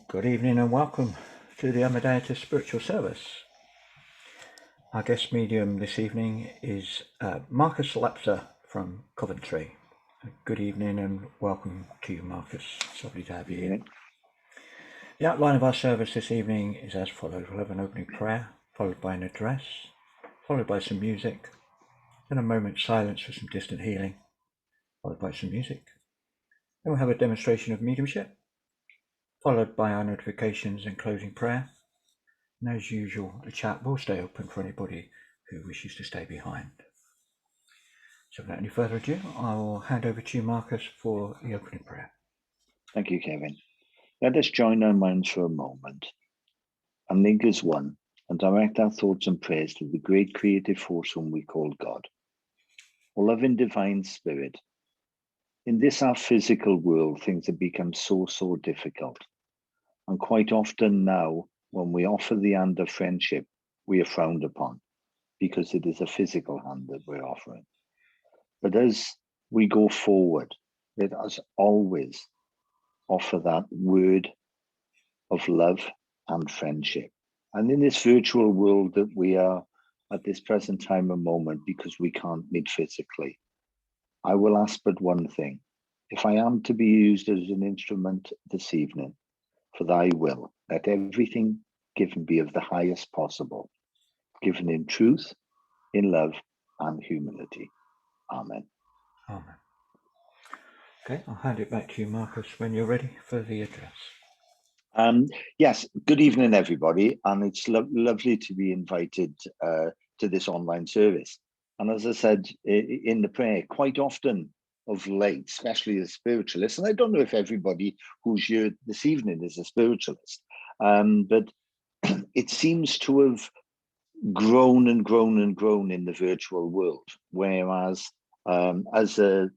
Good evening and welcome to the Amadeitist spiritual service. Our guest medium this evening is Marcus Lapsa from Coventry. Good evening and welcome to you, Marcus. It's lovely to have you here. The outline of our service this evening is as follows. We'll have an opening prayer, followed by an address, followed by some music, then a moment's silence for some distant healing, followed by some music. Then we'll have a demonstration of mediumship, followed by our notifications and closing prayer. And as usual, the chat will stay open for anybody who wishes to stay behind. So without any further ado, I will hand over to you, Marcus, for the opening prayer. Thank you, Kevin. Let us join our minds for a moment and link as one and direct our thoughts and prayers to the great creative force whom we call God. O loving divine spirit, in this our physical world, things have become so difficult. And quite often now, when we offer the hand of friendship, we are frowned upon because it is a physical hand that we're offering. But as we go forward, let us always offer that word of love and friendship. And in this virtual world that we are at this present time and moment, because we can't meet physically, I will ask but one thing. If I am to be used as an instrument this evening, for thy will, let everything given be of the highest possible, given in truth, in love, and humility. Amen. Amen. Okay, I'll hand it back to you, Marcus, when you're ready for the address. Yes, good evening, everybody. And it's lovely to be invited to this online service. And as I said in the prayer, quite often of late, especially as spiritualists, and I don't know if everybody who's here this evening is a spiritualist, but it seems to have grown and grown and grown in the virtual world. Whereas as a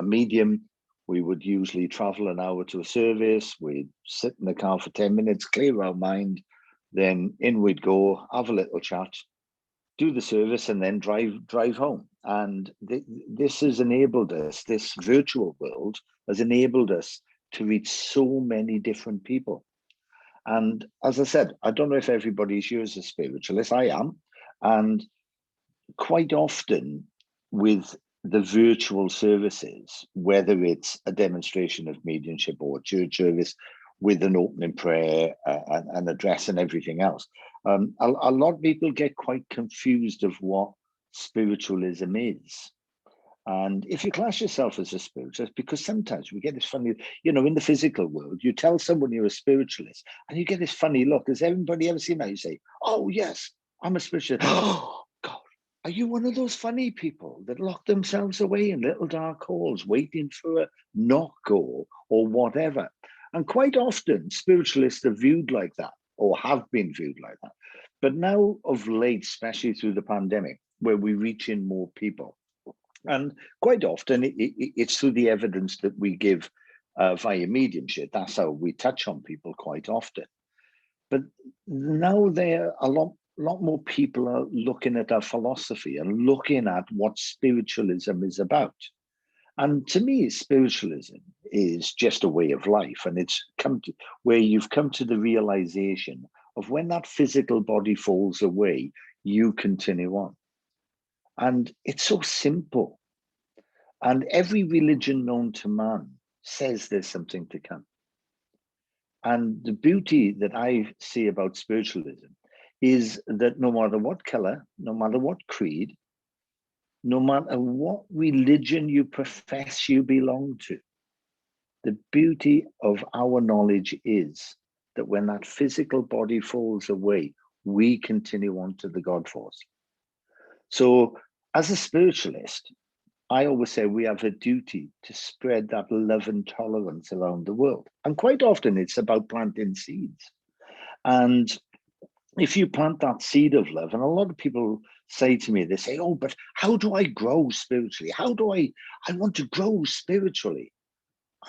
medium, we would usually travel an hour to a service, we'd sit in the car for 10 minutes, clear our mind, then in we'd go, have a little chat, do the service, and then drive home. And this has enabled us, this virtual world has enabled us to reach so many different people. And as I said, I don't know if everybody's here is a spiritualist. I am. And quite often with the virtual services, whether it's a demonstration of mediumship or a church service with an opening prayer, an address and everything else, a lot of people get quite confused of what spiritualism is. And if you class yourself as a spiritualist, because sometimes we get this funny, in the physical world, you tell someone you're a spiritualist and you get this funny look. Has everybody ever seen that? You say, oh, yes, I'm a spiritualist. Oh, God, are you one of those funny people that lock themselves away in little dark holes, waiting for a knock or whatever? And quite often, spiritualists are viewed like that, or have been viewed like that. But now of late, especially through the pandemic, where we reach in more people, and quite often it's through the evidence that we give via mediumship. That's how we touch on people quite often. But now there are a lot more people are looking at our philosophy and looking at what spiritualism is about. And to me, spiritualism is just a way of life. And it's where you've come to the realization of when that physical body falls away, you continue on. And it's so simple. And every religion known to man says there's something to come. And the beauty that I see about spiritualism is that no matter what color, no matter what creed, no matter what religion you profess you belong to, the beauty of our knowledge is that when that physical body falls away, we continue on to the God force. So as a spiritualist, I always say we have a duty to spread that love and tolerance around the world. And quite often it's about planting seeds. And if you plant that seed of love, and a lot of people say to me, they say, oh, but how do I grow spiritually? How do I want to grow spiritually?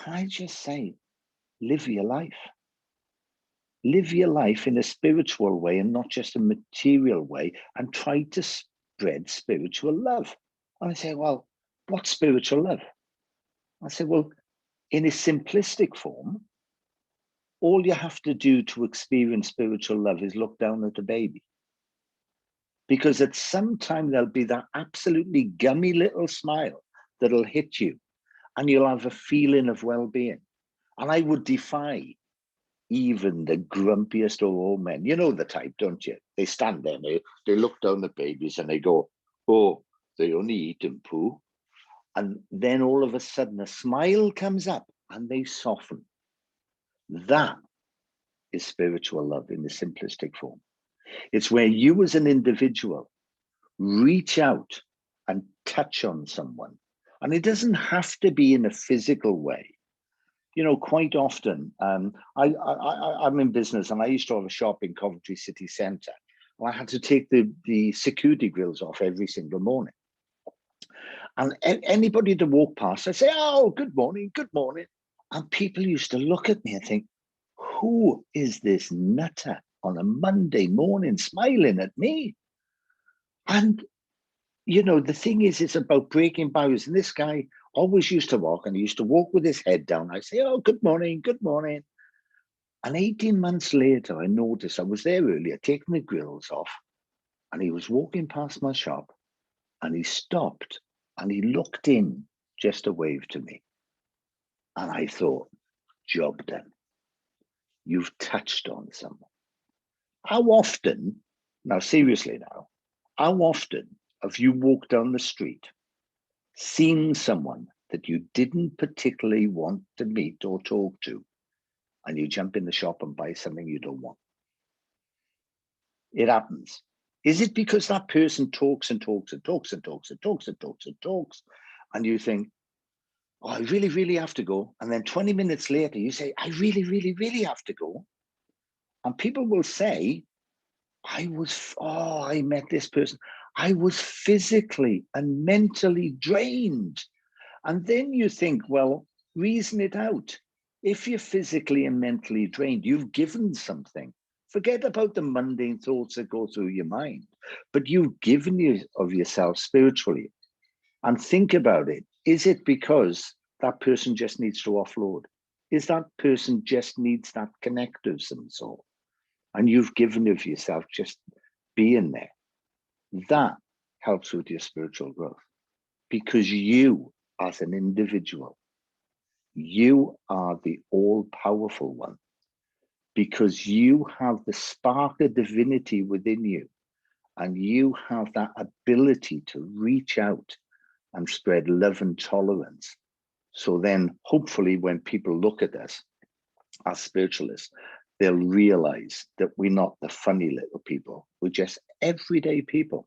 And I just say, live your life. Live your life in a spiritual way and not just a material way, and try to spread spiritual love. And I say, well, what's spiritual love? I say, well, in a simplistic form, all you have to do to experience spiritual love is look down at a baby. Because at some time there'll be that absolutely gummy little smile that'll hit you, and you'll have a feeling of well-being. And I would defy even the grumpiest of old men. You know the type, don't you? They stand there, they look down at babies and they go, oh, they only eat and poo. And then all of a sudden a smile comes up and they soften. That is spiritual love in the simplistic form. It's where you as an individual reach out and touch on someone. And it doesn't have to be in a physical way. You know, quite often, I'm in business and I used to have a shop in Coventry city centre. And I had to take the security grills off every single morning. And anybody that walked past, I'd say, oh, good morning, good morning. And people used to look at me and think, who is this nutter on a Monday morning smiling at me? And, you know, the thing is, it's about breaking barriers. And this guy always used to walk, and he used to walk with his head down. I say, oh, good morning, good morning. And 18 months later, I noticed I was there earlier, taking the grills off, and he was walking past my shop, and he stopped, and he looked in just to wave to me. And I thought, job done. You've touched on someone. How often, now seriously now, how often have you walked down the street, seen someone that you didn't particularly want to meet or talk to, and you jump in the shop and buy something you don't want? It happens. Is it because that person talks and talks and talks and talks and talks and talks and talks, and you think, oh, I really, really have to go. And then 20 minutes later, you say, I really, really, really have to go. And people will say, I met this person. I was physically and mentally drained. And then you think, well, reason it out. If you're physically and mentally drained, you've given something. Forget about the mundane thoughts that go through your mind, but you've given of yourself spiritually. And think about it. Is it because that person just needs to offload? Is that person just needs that connect of some sort? And you've given of yourself just being there. That helps with your spiritual growth, because you as an individual, you are the all-powerful one, because you have the spark of divinity within you, and you have that ability to reach out and spread love and tolerance. So then hopefully when people look at us as spiritualists, they'll realize that we're not the funny little people. We're just everyday people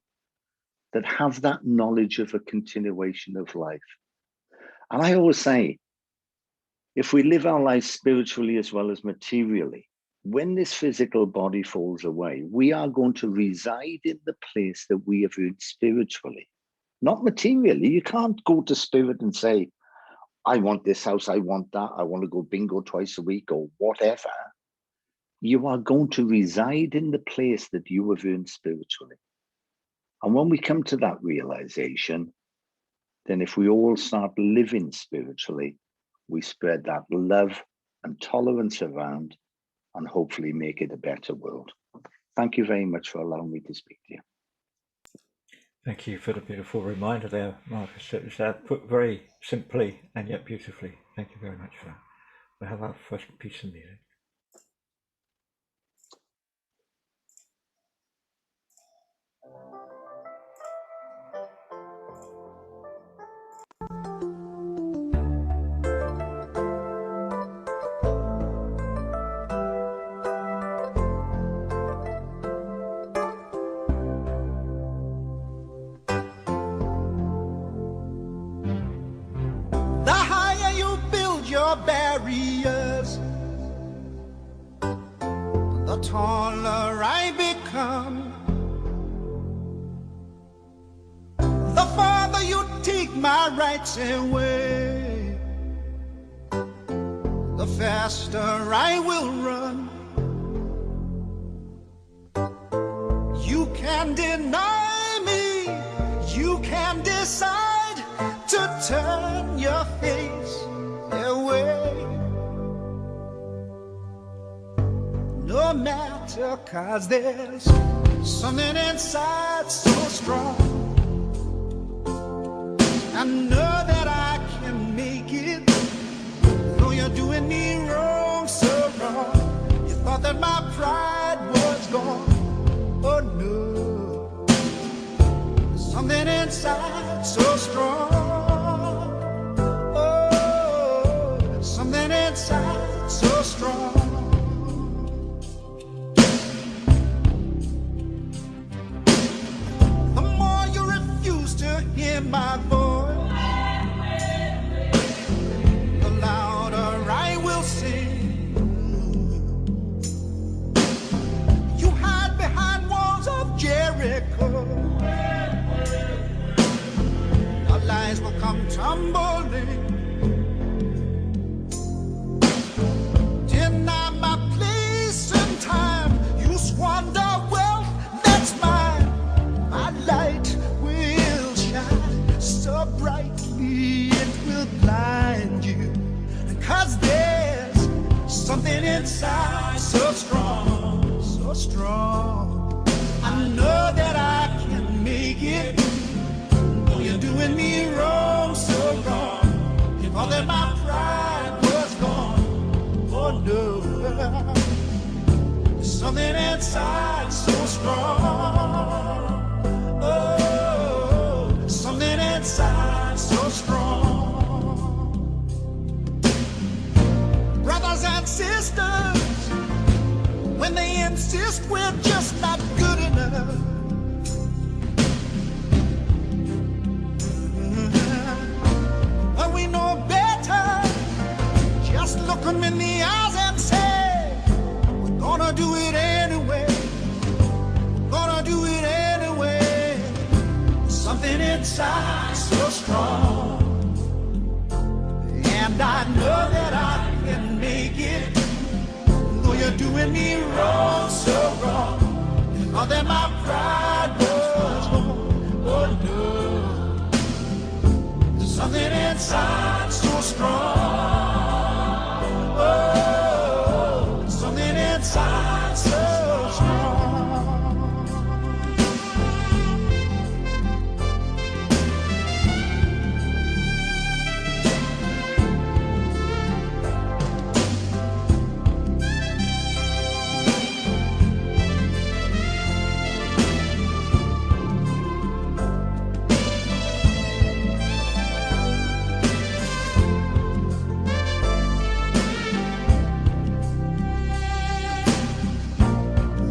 that have that knowledge of a continuation of life. And I always say, if we live our lives spiritually as well as materially, when this physical body falls away, we are going to reside in the place that we have earned spiritually, not materially. You can't go to spirit and say, I want this house, I want that, I want to go bingo twice a week or whatever. You are going to reside in the place that you have earned spiritually. And when we come to that realization, then if we all start living spiritually, we spread that love and tolerance around and hopefully make it a better world. Thank you very much for allowing me to speak to you. Thank you for the beautiful reminder there, Marcus. It was put very simply and yet beautifully. Thank you very much for that. We'll have our first piece of music. Barriers, the taller I become, the farther you take my rights away, the faster I will run. You can deny me, you can decide to turn your face away. 'cause there's something inside so strong. I know that I can make it, though you're doing me wrong, so wrong. You thought that my pride was gone. Oh no, something inside so strong. Oh, something inside so strong. The more you refuse to hear my voice, the louder I will sing. You hide behind walls of Jericho. Our lies will come tumbling. Deny my place and time. You squander wealth that's mine. My light will shine so brightly it will blind you. 'Cause there's something inside so strong, so strong. I know that I can make it, though you're doing me wrong, so wrong. You thought that my pride was gone. Oh no, there's something inside so strong. Oh, something inside so strong. Brothers and sisters, when they insist we're just not good enough, when we know better, just look them in the eyes and say, we're gonna do it anyway. We're gonna do it anyway. Something inside so strong. And I know that I can make it, though you're doing me wrong, so wrong. You thought that my pride was gone. Oh no, there's something inside so strong. Oh, something inside so strong.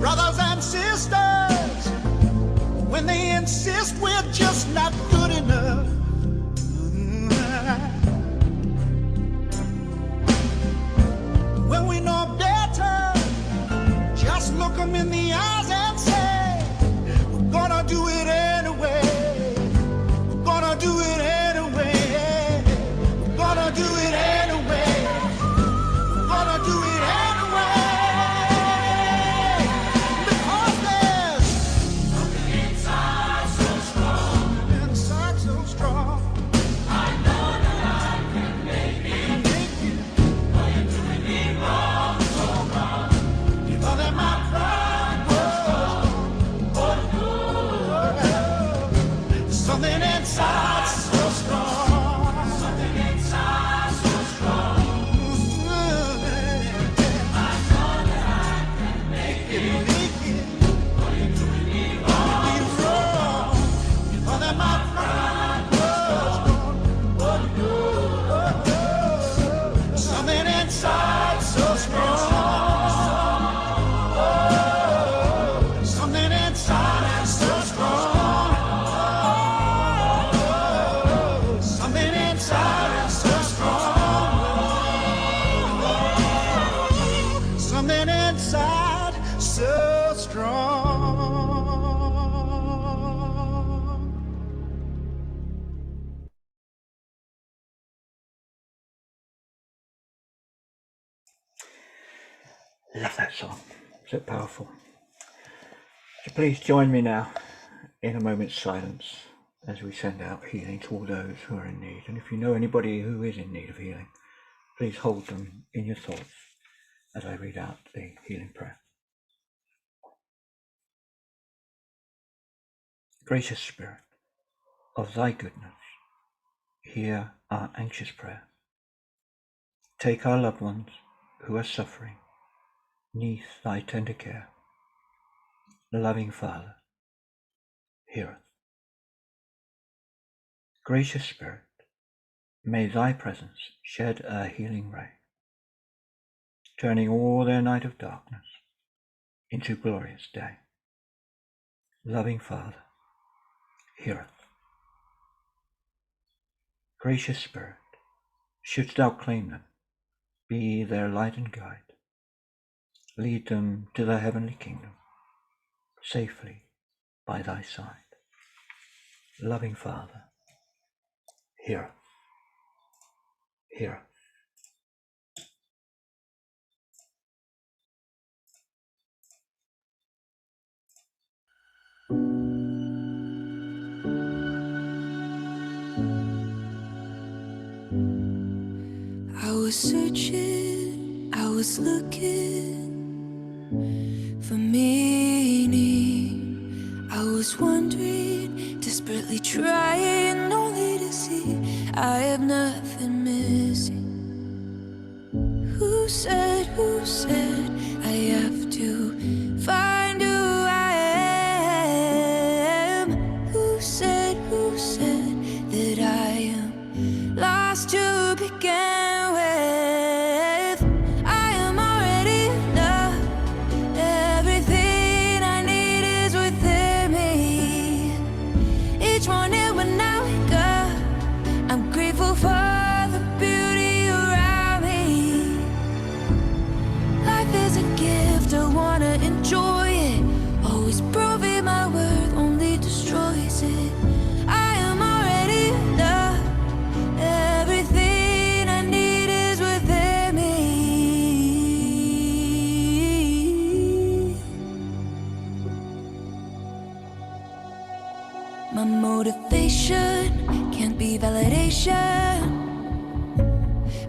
Brothers and sisters, when they insist we're just not good enough, when we know better, just look them in the eyes and say, we're gonna do it anyway. We're gonna do it anyway. We're gonna do it anyway. We're gonna do it anyway. Because there's something inside so strong. Inside so strong. I know that I can make it. Though you're doing me wrong, so wrong. You thought that my pride was gone. Oh no. Something inside so strong. Something inside so strong. I know that I can make it. Though you're doing me wrong, wrong. You thought that my pride was gone. Oh no. Something inside so strong. Oh, something inside so strong. Oh, something inside so strong. Something inside so strong. Love that song, so powerful. So please join me now in a moment's silence as we send out healing to all those who are in need. And if you know anybody who is in need of healing, please hold them in your thoughts as I read out the healing prayer. Gracious Spirit, of thy goodness, hear our anxious prayer. Take our loved ones who are suffering, neath thy tender care. Loving Father, hear us. Gracious Spirit, may thy presence shed a healing ray, turning all their night of darkness into glorious day. Loving Father, hear us. Gracious Spirit, shouldst thou claim them, be their light and guide. Lead them to the heavenly kingdom, safely by thy side. Loving Father, hear us. Hear us. I was searching, I was looking for meaning. I was wondering, desperately trying only to see I have nothing missing. Who said I have to find who I am? Who said that I am lost to begin with? I am already enough. Everything I need is within me. Each morning when I wake up, I'm grateful for the beauty around me. Life is a gift, I wanna enjoy it. Always proving my worth only destroys it. I am already enough. Everything I need is within me. My motivation can't be validation.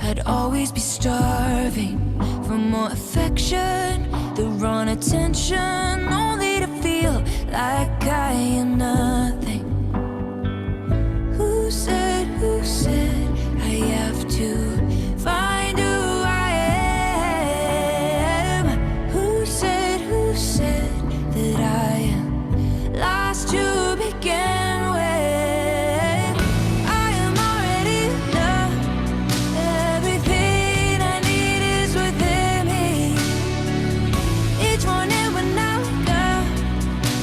I'd always be starving for more affection, the wrong attention, only to feel like I am nothing. Who said I have to find who I am? Who said that I am lost to begin with? I am already enough. Everything I need is within me. Each morning when I wake up,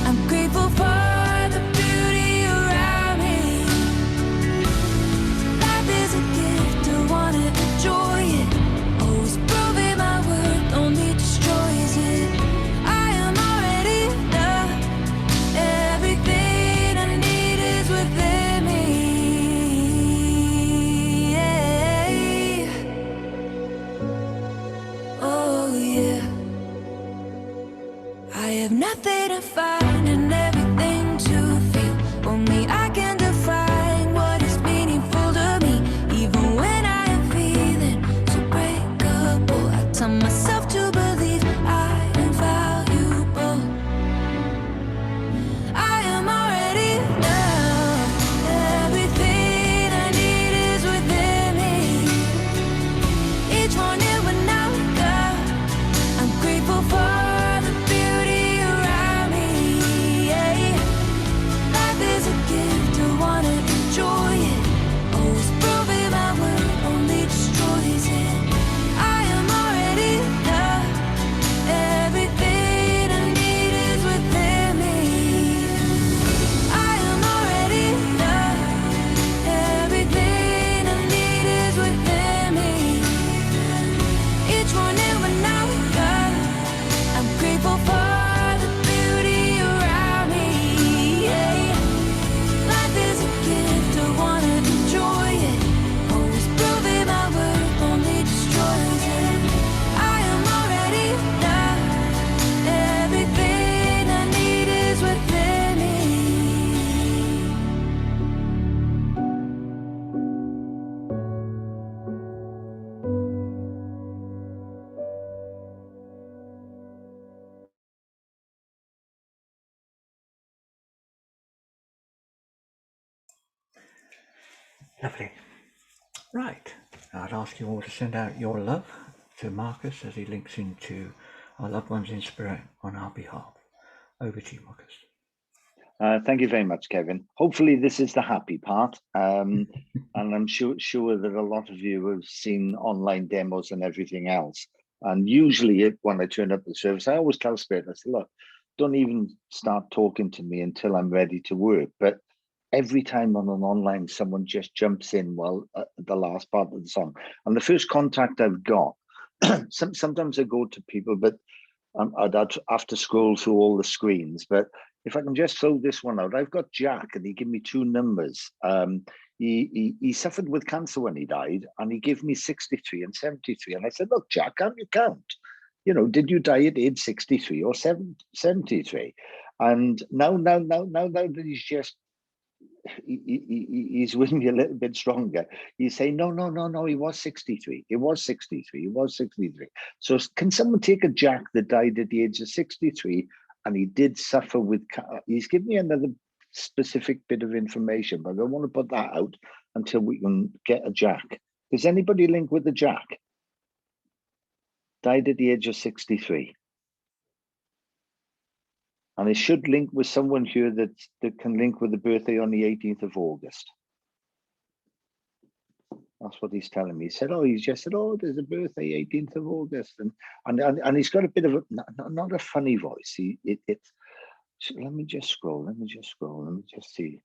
I'm grateful for the beauty Lovely. Right. I'd ask you all to send out your love to Marcus as he links into our loved ones in spirit on our behalf. Over to you, Marcus. Thank you very much, Kevin. Hopefully this is the happy part. And I'm sure that a lot of you have seen online demos and everything else. And usually when I turn up the service, I always tell Spirit, I say, look, don't even start talking to me until I'm ready to work. But every time on an online, someone just jumps in the last part of the song. And the first contact I've got, sometimes I go to people, but I'd have to scroll through all the screens. But if I can just throw this one out, I've got Jack, and he gave me 2 numbers. He suffered with cancer when he died, and he gave me 63 and 73. And I said, look, Jack, can't you count? You know, did you die at age 63 or 73? And now that he's with me a little bit stronger. He's saying, no, he was 63. It was 63. He was 63. So can someone take a Jack that died at the age of 63 and he did suffer with, he's given me another specific bit of information, but I don't want to put that out until we can get a Jack. Does anybody link with the Jack? Died at the age of 63. And it should link with someone here that can link with the birthday on the 18th of August. That's what he's telling me. He said, he just said, there's a birthday, 18th of August. And he's got a bit of not a funny voice. Let me just scroll. Let me just see.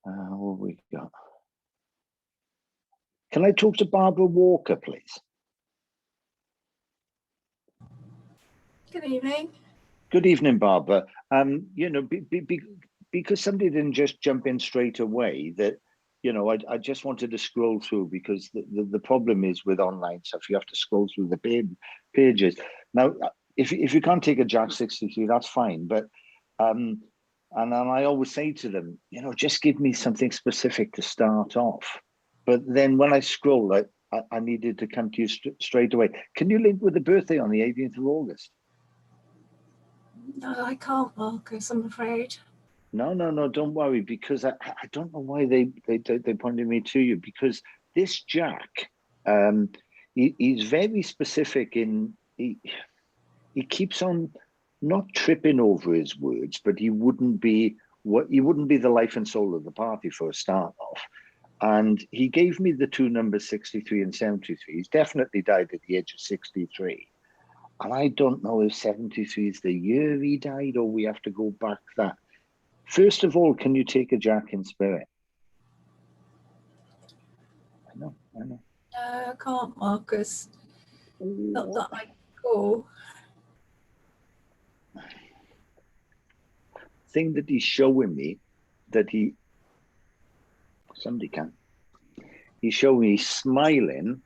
What we got. Can I talk to Barbara Walker, please? Good evening. Good evening, Barbara. You know, because somebody didn't just jump in straight away, that, you know, I just wanted to scroll through, because the problem is with online stuff, you have to scroll through the pages. Now, if you can't take a Jack 63, that's fine. But and I always say to them, you know, just give me something specific to start off. But then when I scroll, I needed to come to you straight away. Can you link with the birthday on the 18th of August? No, I can't, Marcus, I'm afraid. No, don't worry, because I don't know why they pointed me to you, because this Jack, he's very specific in, he keeps on not tripping over his words, but he wouldn't be the life and soul of the party for a start off. And he gave me the 2 numbers 63 and 73. He's definitely died at the age of 63. And I don't know if 73 is the year he died, or we have to go back that. First of all, can you take a Jack in spirit? I know. No, I can't, Marcus. Not that I call. Thing that he's showing me, that somebody can. He's showing me smiling,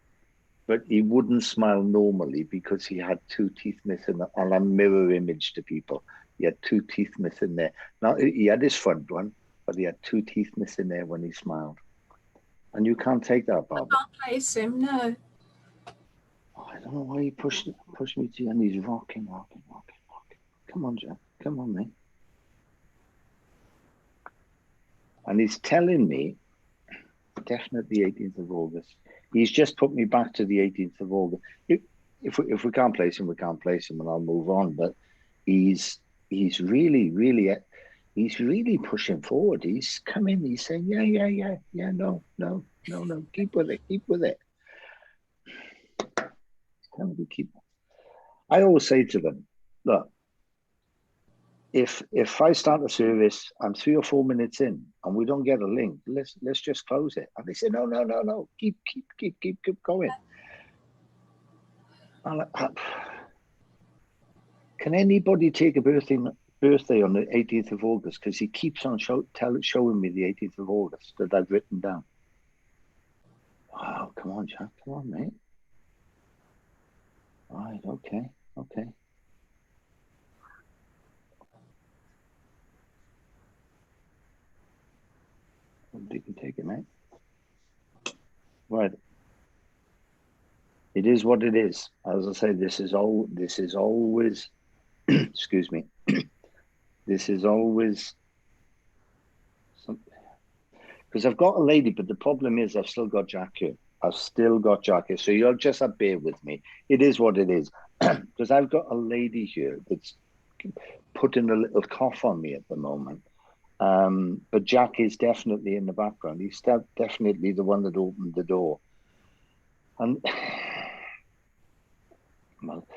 but he wouldn't smile normally because he had 2 teeth missing on a mirror image to people. He had 2 teeth missing there. Now, he had his front one, but he had 2 teeth missing there when he smiled. And you can't take that, Barbara. I can't place him, no. I don't know why he pushed me to, and he's rocking. Come on, Jack. Come on, mate. And he's telling me, definitely 18th of August. He's just put me back to the 18th of August. If we can't place him, we can't place him, and I'll move on. But he's really pushing forward. He's coming. He's saying, yeah. No. Keep with it. Tell me to keep. I always say to them, look, if I start a service, I'm 3 or 4 minutes in, and we don't get a link, let's just close it. And they say, no, keep going. Can anybody take a birthday on the 18th of August? Because he keeps on showing me the 18th of August that I've written down. Oh, come on, Jack. Come on, mate. All right, okay. You can take it, mate. Right. It is what it is. As I say, this is always excuse me. This is always something. because I've got a lady, but the problem is I've still got Jack here. I've still got Jack here. So you'll just have to bear with me. It is what it is. Because I've got a lady here that's putting a little cough on me at the moment. But Jack is definitely in the background. He's definitely the one that opened the door. And well,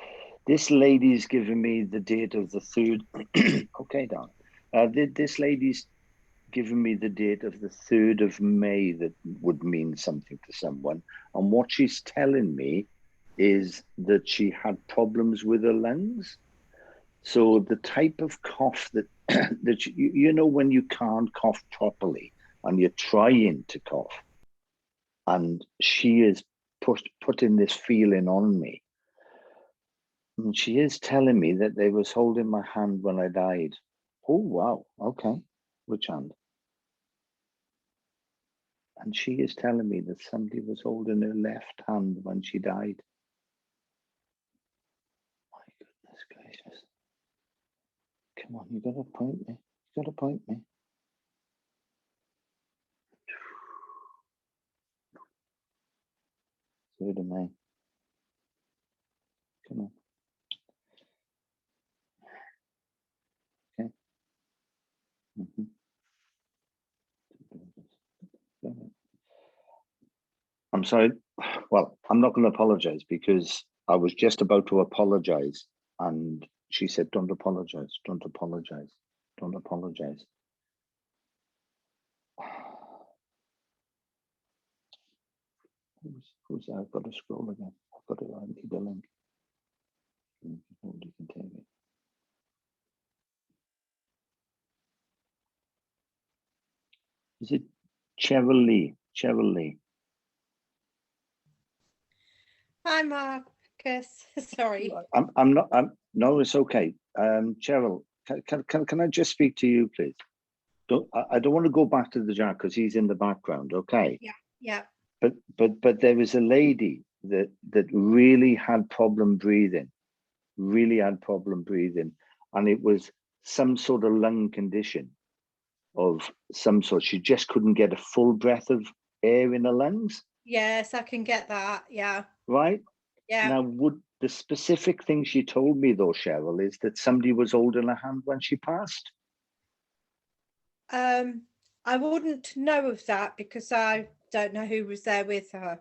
this lady's giving me the date of the 3rd. Okay, darling. This lady's giving me the date of the 3rd of May that would mean something to someone. And what she's telling me is that she had problems with her lungs. So the type of cough that, that you know, when you can't cough properly and you're trying to cough, and she is putting this feeling on me. And she is telling me that they was holding my hand when I died. Oh, wow. Okay. Which hand? And she is telling me that somebody was holding her left hand when she died. My goodness gracious. Come on, you got to point me. You got to point me. Third of May. Come on. Okay. I'm sorry. Well, I'm not going to apologize because I was just about to apologize. And she said, don't apologize. Don't apologize. Don't apologize. Who's that? I've got to scroll again. I've got to need the link. You can take it. Is it Cheryl Lee? Cheryl Lee. Hi, Marcus. Sorry. No, it's okay. Cheryl, can I just speak to you, please? I don't want to go back to the Jack because he's in the background. Okay. Yeah. But there was a lady that really had problem breathing, and it was some sort of lung condition of some sort. She just couldn't get a full breath of air in her lungs. Yes, I can get that. Yeah. Right. Yeah. Now, would the specific thing she told me though, Cheryl, is that somebody was holding her hand when she passed? I wouldn't know of that because I don't know who was there with her.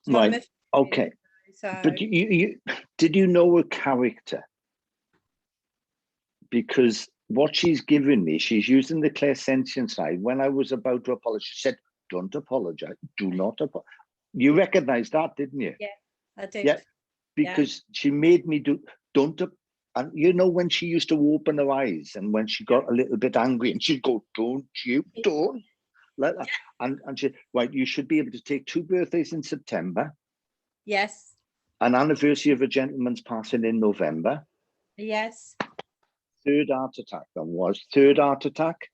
So right. Okay. So. But did you know her character? Because what she's given me, she's using the clairsentient side. When I was about to apologize, she said, don't apologize. Do not apologize. You recognized that, didn't you? Yeah, I did. Yeah, because she made me don't. And you know, when she used to open her eyes and when she got a little bit angry and she'd go, don't. Like that. And she, right, you should be able to take 2 birthdays in September. Yes. An anniversary of a gentleman's passing in November. Yes. 3rd heart attack, that was 3rd heart attack.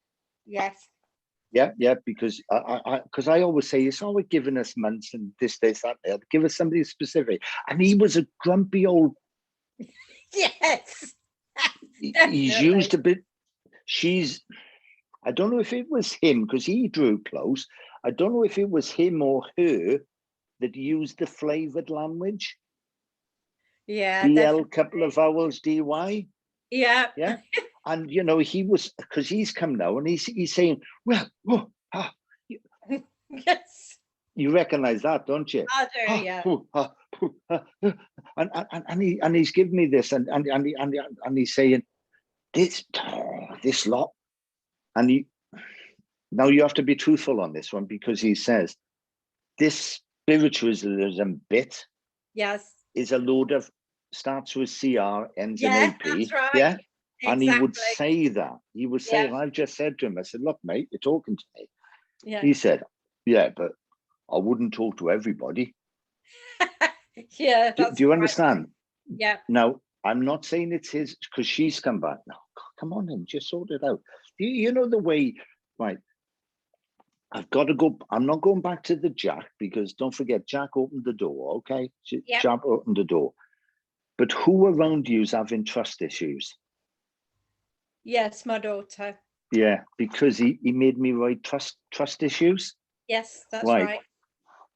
Yes. Yeah, because I always say it's always giving us months and this, that, give us somebody specific. And he was a grumpy old. Yes. He's used a bit. I don't know if it was him because he drew close. I don't know if it was him or her that used the flavored language. Yeah. EL, couple of vowels, DY. Yeah. Yeah. And, you know, he was, because he's come now and he's saying, well, yes. You recognize that, don't you? I do, yeah. And he's giving me this and he's saying, this lot. And now you have to be truthful on this one because he says, this spiritualism bit is a load of, starts with CR, ends in AP. That's right. Yeah. Exactly. And he would say that. He would say, and I've just said to him, I said, look, mate, you're talking to me. Yeah. He said, yeah, but I wouldn't talk to everybody. Yeah. Do you understand? Yeah. Now, I'm not saying it's his, because she's come back. No, come on in, just sort it out. You know the way, right? I've got to go. I'm not going back to the Jack because don't forget, Jack opened the door, okay? Jack opened the door. But who around you is having trust issues? Yes, my daughter. Yeah, because he made me write trust issues. Yes, that's Right. right.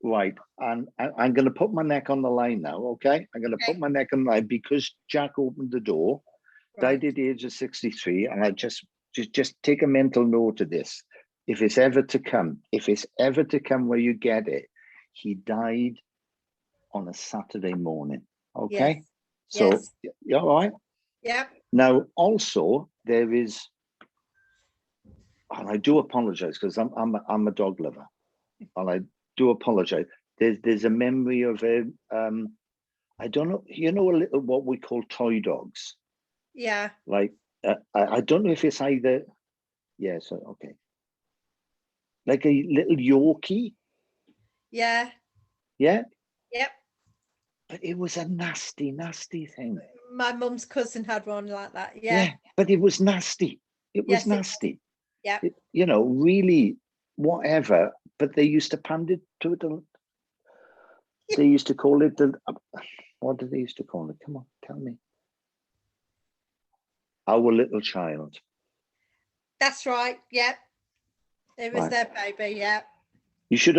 Right, and I'm going to put my neck on the line now, okay? I'm going to put my neck on the line because Jack opened the door, died at the age of 63, and I just take a mental note of this. If it's ever to come where you get it, he died on a Saturday morning, okay? Yes. So, Yes. you all right? Yep. Now, also, there is, and I do apologize because I'm a dog lover, and I do apologize. There's a memory of a I don't know, a little what we call toy dogs. Yeah. Like I don't know if it's either okay. Like a little Yorkie. Yeah. Yeah. Yep. But it was a nasty, nasty thing. My mum's cousin had one like that. Yeah, but it was nasty. It was nasty. Yeah. Really whatever. But they used to pound it to it. They used to call it what did they used to call it? Come on, tell me. Our little child. That's right. Yep. It was their baby. Yeah. You should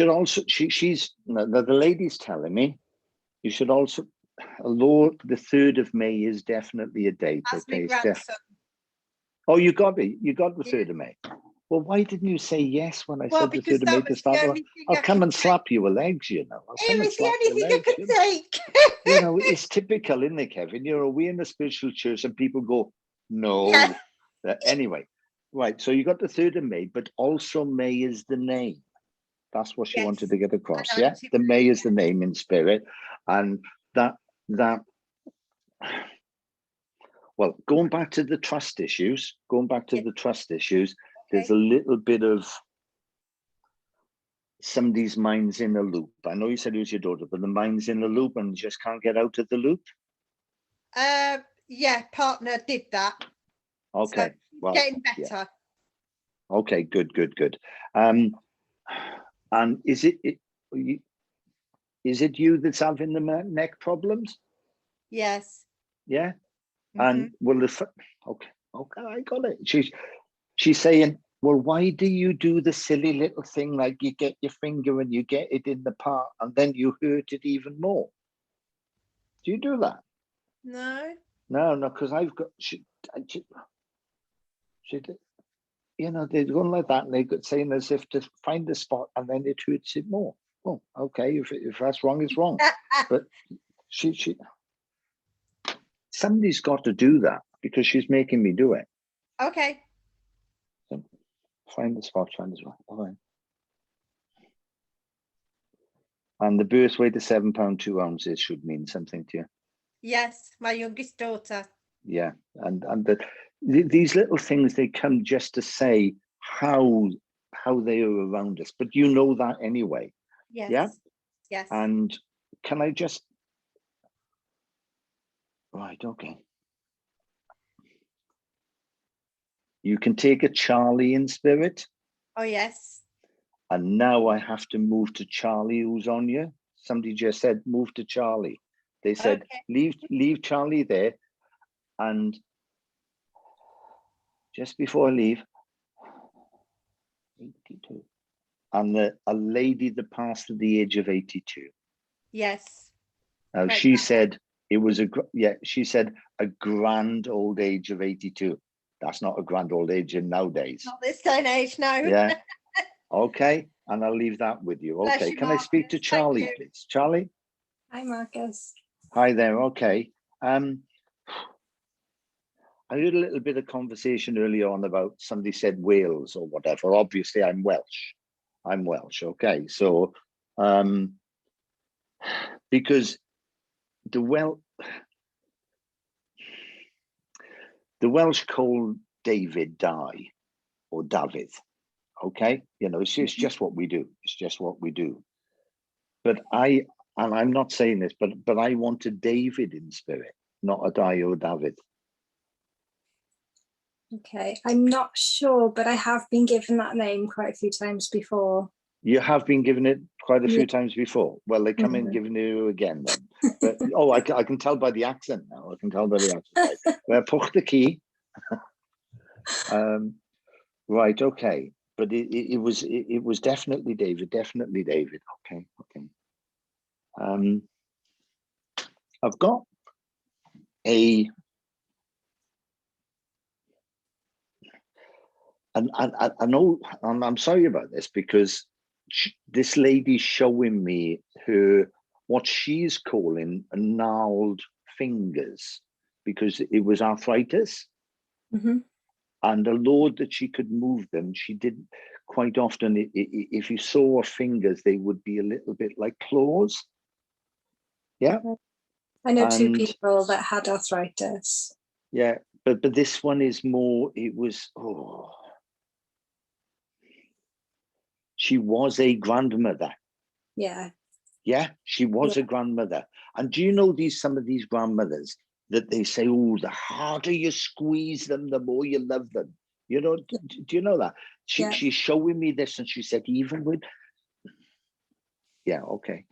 also. She's the lady's telling me. You should also. Although the 3rd of May is definitely a date. That's Okay. my grandson. Oh, you got it. You got the 3rd of May. Well, why didn't you say yes when I said the 3rd of May to start? I'll come and slap your legs, It was the only thing I could take. It's typical, isn't it, Kevin? You're away in a spiritual church and people go, no. Yeah. Anyway, right. So you got the 3rd of May, but also May is the name. That's what she wanted to get across. Yeah. The May is the name in spirit. And that, well, going back to the trust issues, there's a little bit of somebody's mind's in a loop. I know you said it was your daughter, but the mind's in a loop and just can't get out of the loop. Yeah, partner did that. Okay. So well, getting better. Yeah. Okay, good. And is it you that's having the neck problems? Yes. Yeah. And well, okay, I got it. She's saying, well, why do you do the silly little thing like you get your finger and you get it in the part and then you hurt it even more? Do you do that? No. No, because I've got she did. They're going like that and they're saying as if to find the spot and then it hurts it more. Oh, okay, if that's wrong, it's wrong. But somebody's got to do that because she's making me do it. Okay. So find the spot, find the spot. All right. And the birth weight of 7 pounds 2 ounces should mean something to you. Yes, my youngest daughter. Yeah, and these little things, they come just to say how they are around us, but you know that anyway. Yes. Yeah. Yes. And can I just? Right. Okay. You can take a Charlie in spirit. Oh yes. And now I have to move to Charlie, who's on you. Somebody just said move to Charlie. They said leave Charlie there, and just before I leave, 82, and a lady that passed at the age of 82. Yes. Now she said it was she said a grand old age of 82. That's not a grand old age in nowadays. Not this day and age, no. Yeah. Okay, and I'll leave that with you. Okay, can I speak to Charlie, please? Charlie? Hi, Marcus. Hi there, okay. I heard a little bit of conversation earlier on about somebody said Wales or whatever. Obviously, I'm Welsh. Okay. So, because the Welsh called David Di or David. Okay, it's just what we do. It's just what we do. But I'm not saying this, but I wanted David in spirit, not a Di or David. Okay, I'm not sure, but I have been given that name quite a few times before. You have been given it quite a few times before. Well, they come in giving you again then. But I can tell by the accent now. I can tell by the accent. Well, pwch the key. Right, okay. But it was definitely David, definitely David. Okay, okay. I've got and I know, and I'm sorry about this because this lady's showing me what she's calling gnarled fingers because it was arthritis. Mhm. And although that she could move them, she didn't quite often. If you saw her fingers, they would be a little bit like claws. Yeah. I know two And people that had arthritis. yeah, but this one is more. She was a grandmother. Yeah. Yeah, she was a grandmother. And do you know some of these grandmothers that they say, oh, the harder you squeeze them, the more you love them. You know, do you know that? She's showing me this and she said, even with, yeah, okay.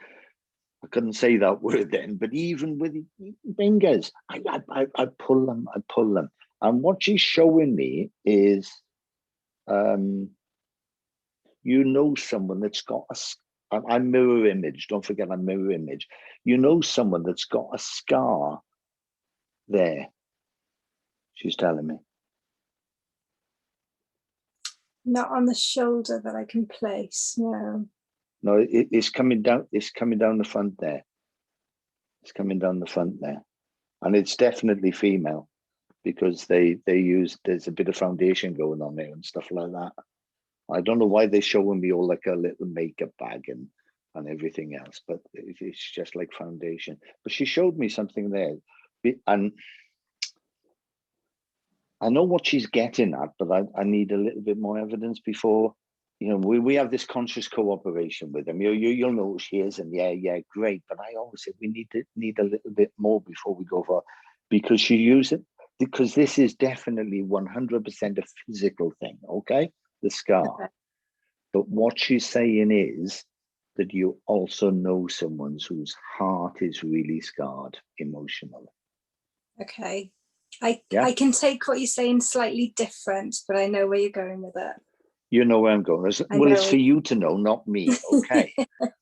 I couldn't say that word then, but even with fingers, I pull them, I pull them. And what she's showing me is, you know, someone that's got I'm mirror image. Don't forget I'm mirror image. You know, someone that's got a scar there. She's telling me. Not on the shoulder that I can place. No. No, it's coming down. It's coming down the front there. It's coming down the front there, and it's definitely female because they use. There's a bit of foundation going on there and stuff like that. I don't know why they're showing me all like a little makeup bag and everything else, but it's just like foundation. But she showed me something there, and I know what she's getting at, but I need a little bit more evidence before, you know, we have this conscious cooperation with them. You'll know who she is, and yeah, great. But I always say we need a little bit more before we go for, because she used it, because this is definitely 100% a physical thing, okay? The scar. Okay. But what she's saying is that you also know someone whose heart is really scarred emotionally. Okay. I can take what you're saying slightly different, but I know where you're going with it. You know where I'm going. Well, it's for you to know, not me. Okay.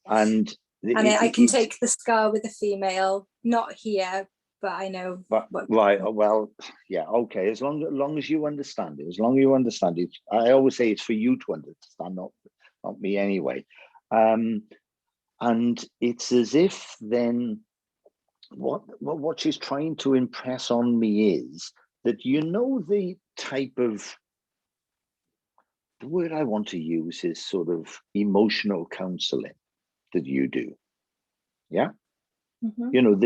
And I can take the scar with a female, not here, but I know. Right. Well, yeah. Okay. As long as you understand it, I always say it's for you to understand, not me anyway. And it's as if then what she's trying to impress on me is that, you know, the type of, the word I want to use is sort of emotional counseling that you do. Yeah. Mm-hmm. You know,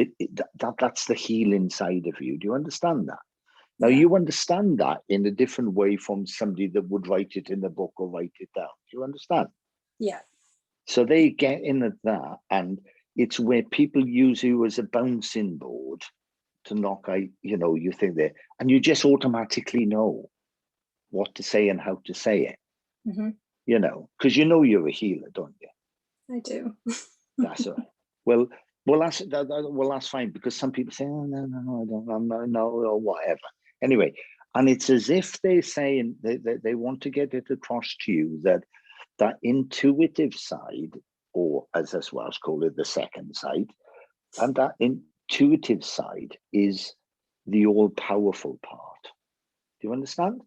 that's the healing side of you. Do you understand that? Now, you understand that in a different way from somebody that would write it in the book or write it down. Do you understand? Yeah. So they get in at that, and it's where people use you as a bouncing board to knock out, you know, you think that, and you just automatically know what to say and how to say it. Mm-hmm. You know, because you know you're a healer, don't you? I do. That's all right. Well, that's fine, because some people say, oh, no, I don't, no, or whatever. Anyway, and it's as if they're saying they want to get it across to you that intuitive side, or as us Welsh call it, the second side, and that intuitive side is the all-powerful part. Do you understand?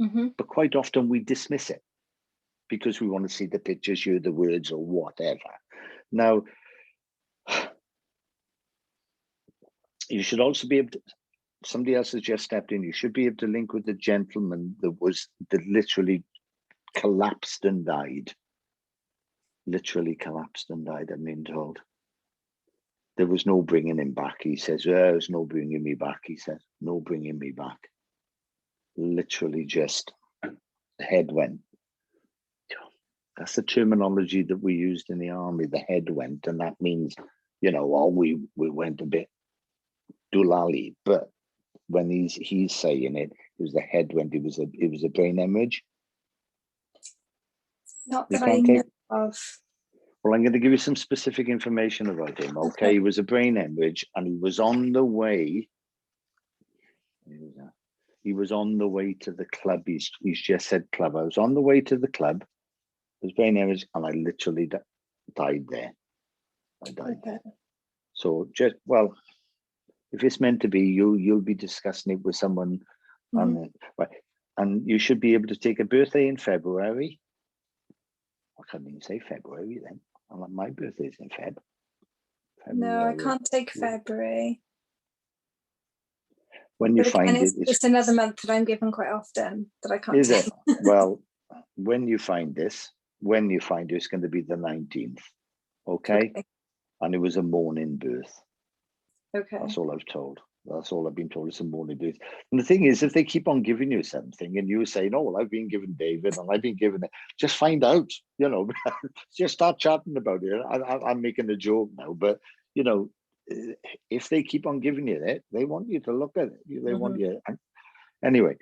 Mm-hmm. But quite often we dismiss it because we want to see the pictures, hear the words, or whatever. Now, you should also be able to, somebody else has just stepped in, you should be able to link with the gentleman that literally collapsed and died. Literally collapsed and died, I'm being told. There was no bringing him back, he says. There's no bringing me back, he says. No bringing me back. Literally just, the head went. That's the terminology that we used in the army, the head went, and that means, you know, we went a bit doolally, but when he's saying it was the head went, it was a brain hemorrhage. Not that I know of. Well, I'm going to give you some specific information about him. Okay, it was a brain hemorrhage, and he was on the way. he was on the way to the club. He's just said club. I was on the way to the club. It was very near, and I literally died there. I died there. So just, well, if it's meant to be, you'll be discussing it with someone on it, right? And you should be able to take a birthday in February. I can't even say February then. My birthday's in February. No, I can't take February. When you But find again, it, it's just another month that I'm given quite often that I can't is take. it? Well, when you find this, it's going to be the 19th. Okay? And it was a morning birth. Okay. That's all I've told. That's all I've been told. It's a morning birth. And the thing is, if they keep on giving you something and you say, "No, well, I've been given David and I've been given it," just find out, you know, just start chatting about it. I'm making a joke now, but, you know, if they keep on giving you that, they want you to look at it. They want you. Anyway,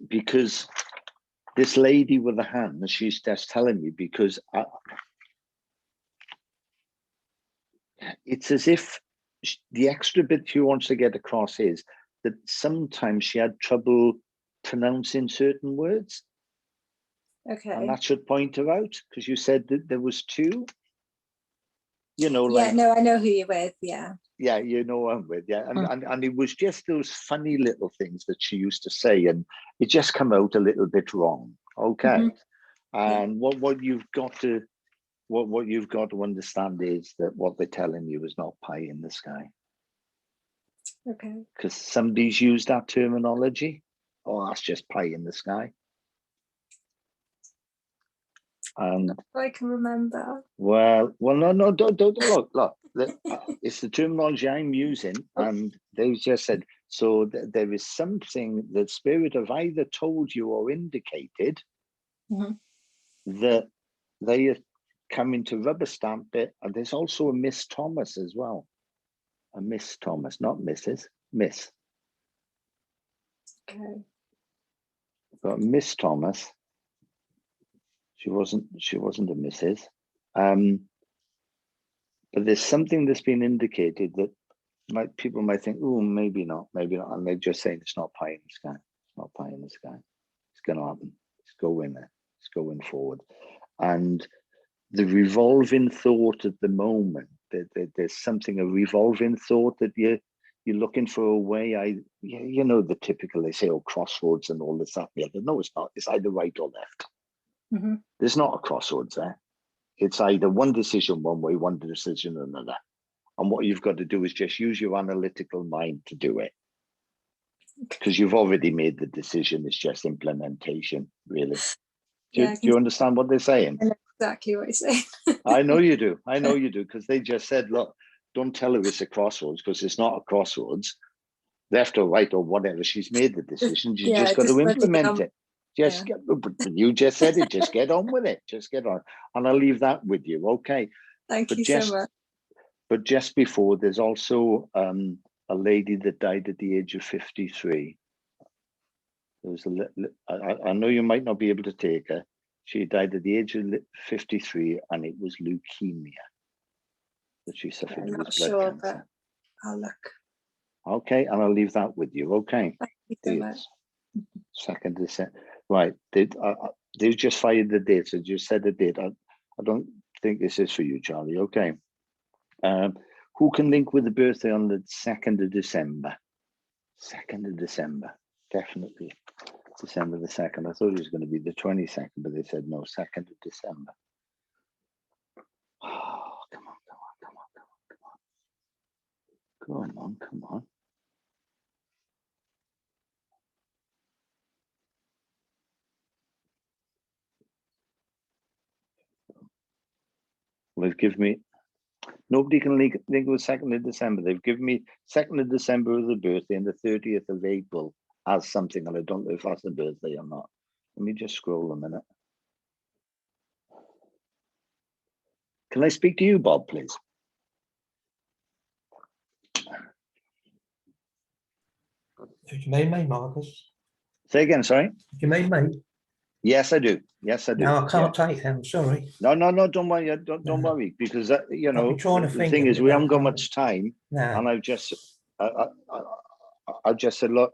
because this lady with the hand, she's just telling me, because it's as if the extra bit she wants to get across is that sometimes she had trouble pronouncing certain words. Okay. And that should point her out, because you said that there was two. You know, yeah, like, no, I know who you're with. Yeah. Yeah, you know who I'm with. Yeah, and it was just those funny little things that she used to say, and it just come out a little bit wrong. Okay. And what you've got to understand is that what they're telling you is not pie in the sky. Okay. Because somebody's used that terminology. Oh, that's just pie in the sky. And I can remember. well, no, don't look. It's the terminology I'm using, and they just said, so there is something that Spirit have either told you or indicated that they are coming to rubber stamp it. And there's also a Miss Thomas as well. A Miss Thomas, not Mrs. Miss. Okay. But Miss Thomas. She wasn't a Mrs. But there's something that's been indicated that people might think, oh, maybe not, and they're just saying it's not pie in the sky. It's not pie in the sky. It's going to happen. It's going there. It's going forward. And the revolving thought at the moment, there's something, a revolving thought that you're looking for a way. You know, the typical, they say, oh, crossroads and all this, that, and the other. No, it's not. It's either right or left. There's not a crossroads there. It's either one decision one way, one decision another. And what you've got to do is just use your analytical mind to do it. Because you've already made the decision. It's just implementation, really. Do you understand what they're saying? I know exactly what you're saying. I know you do. I know you do. Because they just said, look, don't tell her it's a crossroads, because it's not a crossroads. Left or right or whatever, she's made the decision. You just got to implement it. You just said it. Just get on with it. Just get on. And I'll leave that with you. Okay. Thank you so much. But just before, there's also a lady that died at the age of 53. There was I know you might not be able to take her. She died at the age of 53, and it was leukemia that she suffered. I'm with not blood sure, cancer. but I'll look. Okay, and I'll leave that with you. Okay. Thank you so much. 2nd December. Right. They've just fired the date. So just said the date. I don't think this is for you, Charlie. Okay. Who can link with the birthday on the 2nd of December? 2nd of December. Definitely. December the 2nd. I thought it was going to be the 22nd, but they said no, 2nd of December. Oh, come on. Come on. Well, they've given me, nobody can link with 2nd of December. They've given me 2nd of December as the birthday and the 30th of April as something, and I don't know if that's the birthday or not. Let me just scroll a minute. Can I speak to you, Bob, please? Do you mean me, Marcus? Say again, sorry? Do you mean me? Yes, I do. Yes, I do. No, I can't take that. I'm sorry. No, don't worry. Don't worry, because you know, the thing is, we haven't got much time, and I've just said, look,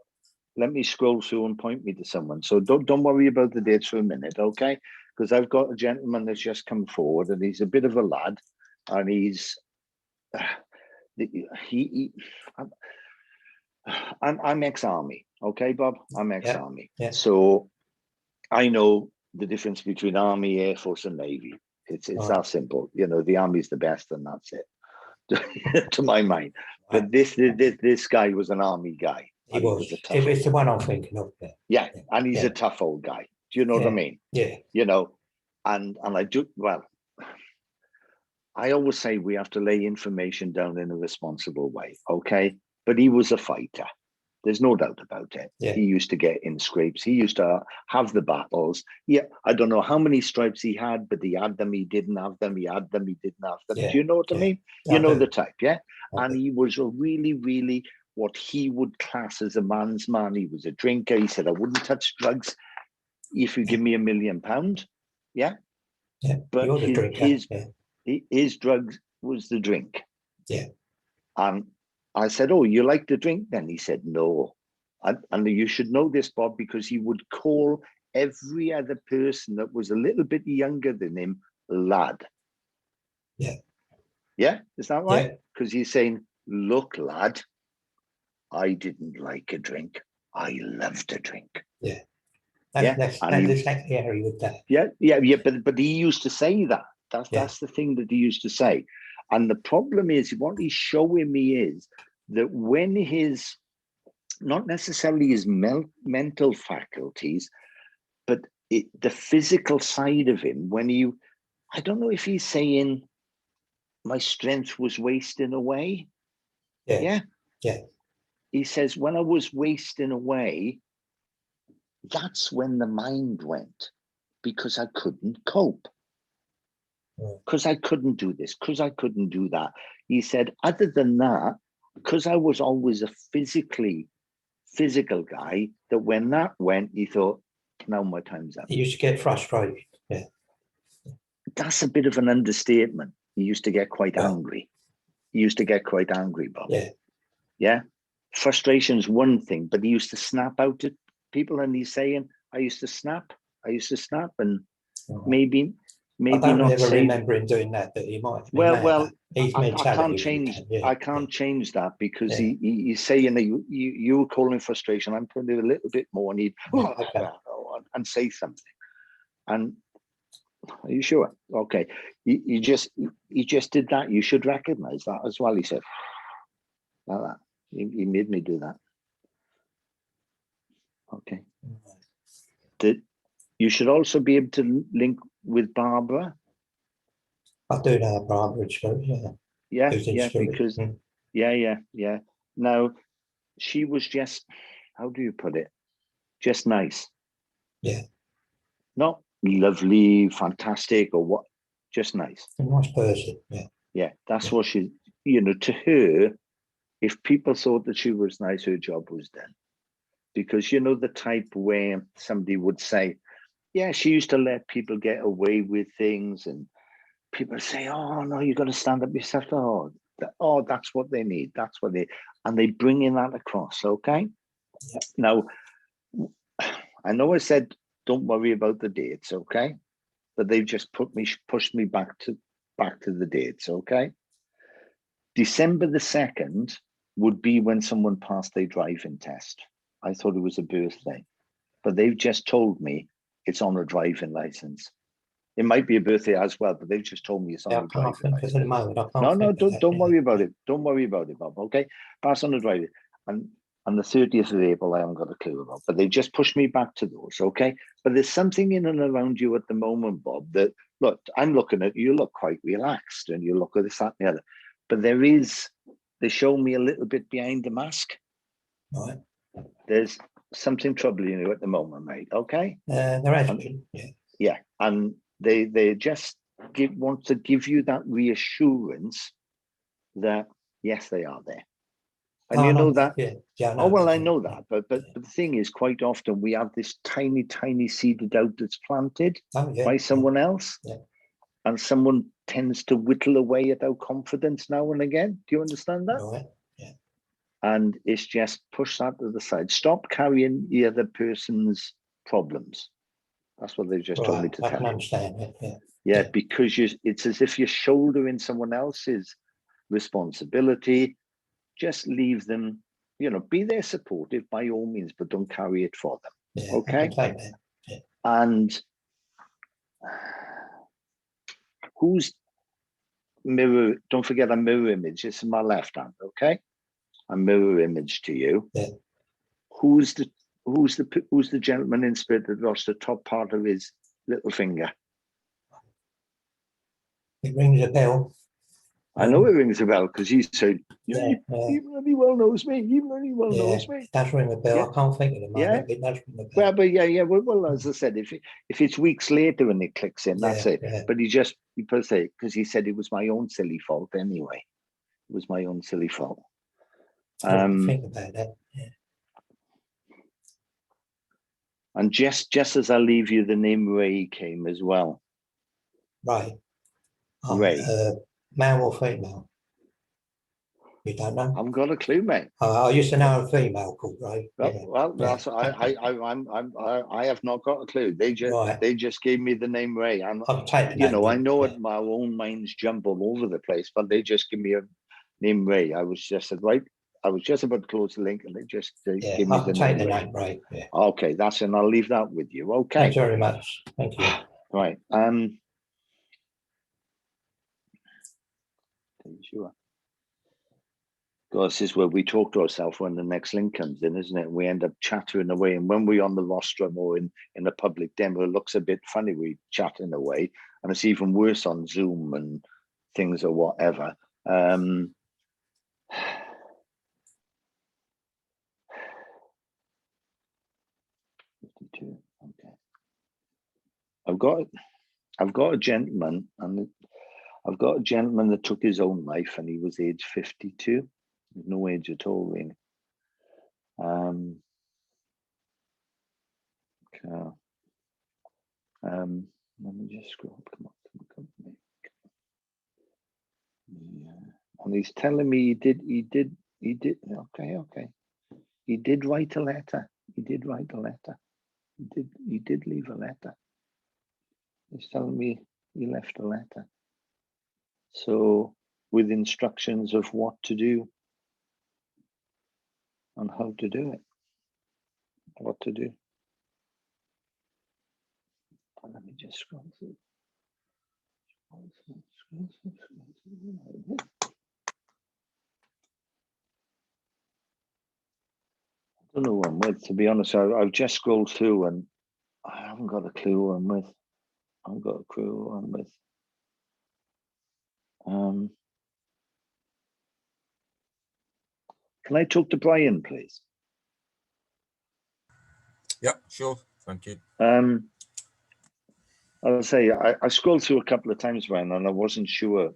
let me scroll through and point me to someone. So don't worry about the dates for a minute, okay? Because I've got a gentleman that's just come forward, and he's a bit of a lad, and he's I'm ex-army, okay, Bob? I'm ex-army. yeah. So I know the difference between Army, Air Force, and Navy. It's Right. that simple. You know, the Army's the best, and that's it, to my mind. But Right. this guy was an Army guy. He and was. a tough It was the one I'm thinking of. yeah, and he's Yeah. a tough old guy. Do you know what I mean? Yeah. You know, and I do, well, I always say we have to lay information down in a responsible way, okay? But he was a fighter. There's no doubt about it. Yeah. He used to get in scrapes. He used to have the battles. Yeah, I don't know how many stripes he had, but he had them, he didn't have them, he had them, he didn't have them. Yeah. Do you know what I mean? You I know do. the type, yeah? I And do. he was a really, really what he would class as a man's man. He was a drinker. He said, I wouldn't touch drugs if you give me £1 million. Yeah. Yeah. But You're the drinker. his drugs was the drink. Yeah. And I said, oh, you like to drink then? He said, no. And you should know this, Bob, because he would call every other person that was a little bit younger than him, lad. Yeah. Yeah, is that right? Yeah. Because he's saying, look, lad, I didn't like a drink. I loved a drink. Yeah. Yeah, That's and exactly how he would do. Yeah. But he used to say that. That's the thing that he used to say. And the problem is, what he's showing me is that when his, not necessarily his mental faculties, but the physical side of him, when you, I don't know if he's saying my strength was wasting away. Yeah. He says, when I was wasting away, that's when the mind went, because I couldn't cope. Because I couldn't do this, because I couldn't do that. He said, other than that, because I was always a physical guy, that when that went, he thought, now my time's up. He used to get frustrated. Yeah. That's a bit of an understatement. He used to get quite angry. He used to get quite angry, Bob. Yeah. Yeah. Frustration's one thing, but he used to snap out at people, and he's saying, I used to snap, and maybe I don't not ever say, remember him doing that, but he might. Well, his I mentality. can't change that, because Yeah. he's saying that you were calling frustration. I'm putting it a little bit more, and he'd and say something. And are you sure? Okay, he just did that. You should recognize that as well. He said, like that. He made me do that. Okay. You should also be able to link with Barbara. I do know Barbara, Yeah, because yeah. Now, she was just, how do you put it? Just nice. Yeah. Not lovely, fantastic, or what? Just nice. A nice person. Yeah. Yeah, that's what she. To her, if people thought that she was nice, her job was done. Because the type where somebody would say, yeah, she used to let people get away with things, and people say, oh no, you got to stand up yourself. Oh, that's what they need. That's what and they bring in that across. Okay. Yeah. Now, I know I said don't worry about the dates, okay, but they've just pushed me back to the dates. Okay. December the 2nd would be when someone passed their driving test. I thought it was a birthday, but they've just told me it's on a driving license. It might be a birthday as well, but they've just told me it's on a driving license. At the moment, No, don't worry about it. Don't worry about it, Bob. Okay, pass on the driving. And on the 30th of April, I haven't got a clue about, but they just pushed me back to those. Okay, but there's something in and around you at the moment, Bob, that look, I'm looking at you, look quite relaxed, and you look at this, that, and the other. But they show me a little bit behind the mask. Right. There's something troubling you at the moment, mate. Okay. There has been. Yeah. Yeah, and they just want to give you that reassurance that yes, they are there, and you know that. Yeah. I know that, but the thing is, quite often we have this tiny seeded out that's planted by someone else, and someone tends to whittle away at our confidence now and again. Do you understand that? Right. Yeah. And it's just push that to the side. Stop carrying the other person's problems. That's what they've just told me Right, to I tell can you. understand it. Yeah. Yeah, because it's as if you're shouldering someone else's responsibility. Just leave them, be there supportive by all means, but don't carry it for them. Yeah, Okay. I can take that. Yeah. And who's mirror? Don't forget a mirror image. It's in my left hand. Okay, a mirror image to you. Yeah. Who's the gentleman in spirit that lost the top part of his little finger? It rings a bell. I know it rings a bell because he said, Yeah, even though he well knows me, even though he well yeah, knows me. it does ring a bell. Yeah. I can't think at the moment, Yeah. but it does ring a bell. Well, but yeah. Well, as I said, if it's weeks later and it clicks in, that's it. Yeah. But he per se, because he said it was my own silly fault anyway. It was my own silly fault. Think about that. Yeah. And just as I leave you, the name Ray came as well. Right. Ray. Male or female? You don't know? I haven't got a clue, mate. I used to know a female called Ray. Well, that's I have not got a clue. They just gave me the name Ray. And I'll take the name. I know it. My own minds jump all over the place, but they just give me a name Ray. I was just about to close the link, and they just give me the name Ray. Yeah. Okay, that's it. I'll leave that with you. Okay. Thanks very much. Thank you. Right. Sure. God, this is where we talk to ourselves when the next link comes in, isn't it? We end up chattering away, and when we're on the rostrum or in a public demo, it looks a bit funny. We chatting away, and it's even worse on Zoom and things or whatever. 52. Okay. I've got a gentleman, and I've got a gentleman that took his own life, and he was age 52. There's no age at all, really. Okay. Let me just scroll. Come on. Yeah. And he's telling me he did. Okay. He did write a letter. He did leave a letter. He's telling me he left a letter. So, with instructions of what to do and how to do it. What to do. Let me just scroll through. I don't know who I'm with, to be honest. I've just scrolled through and I haven't got a clue who I'm with. Can I talk to Brian, please? Yeah, sure. Thank you. I'll say I scrolled through a couple of times, Brian, and I wasn't sure.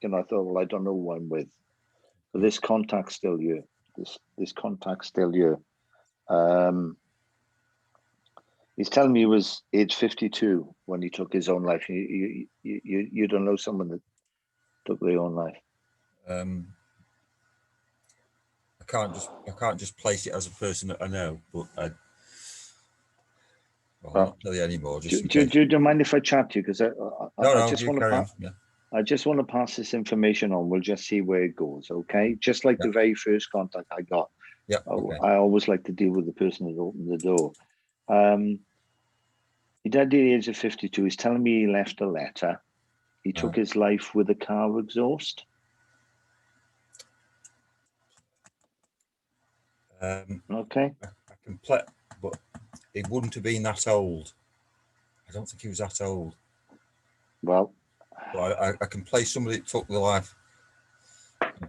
I thought, well, I don't know who I'm with. But this contact's still here. This contact's still here. He's telling me he was age 52 when he took his own life. You don't know someone that took their own life? I can't just place it as a person that I know, but I'll not tell you anymore. Do you mind if I chat to you? Because I just want to pass this information on. We'll just see where it goes, okay? Just like the very first contact I got. Yeah. Okay. I always like to deal with the person that opened the door. He died at the age of 52. He's telling me he left a letter. He took his life with a car exhaust. Okay. I can play, but it wouldn't have been that old. I don't think he was that old. Well, I can play somebody that took the life.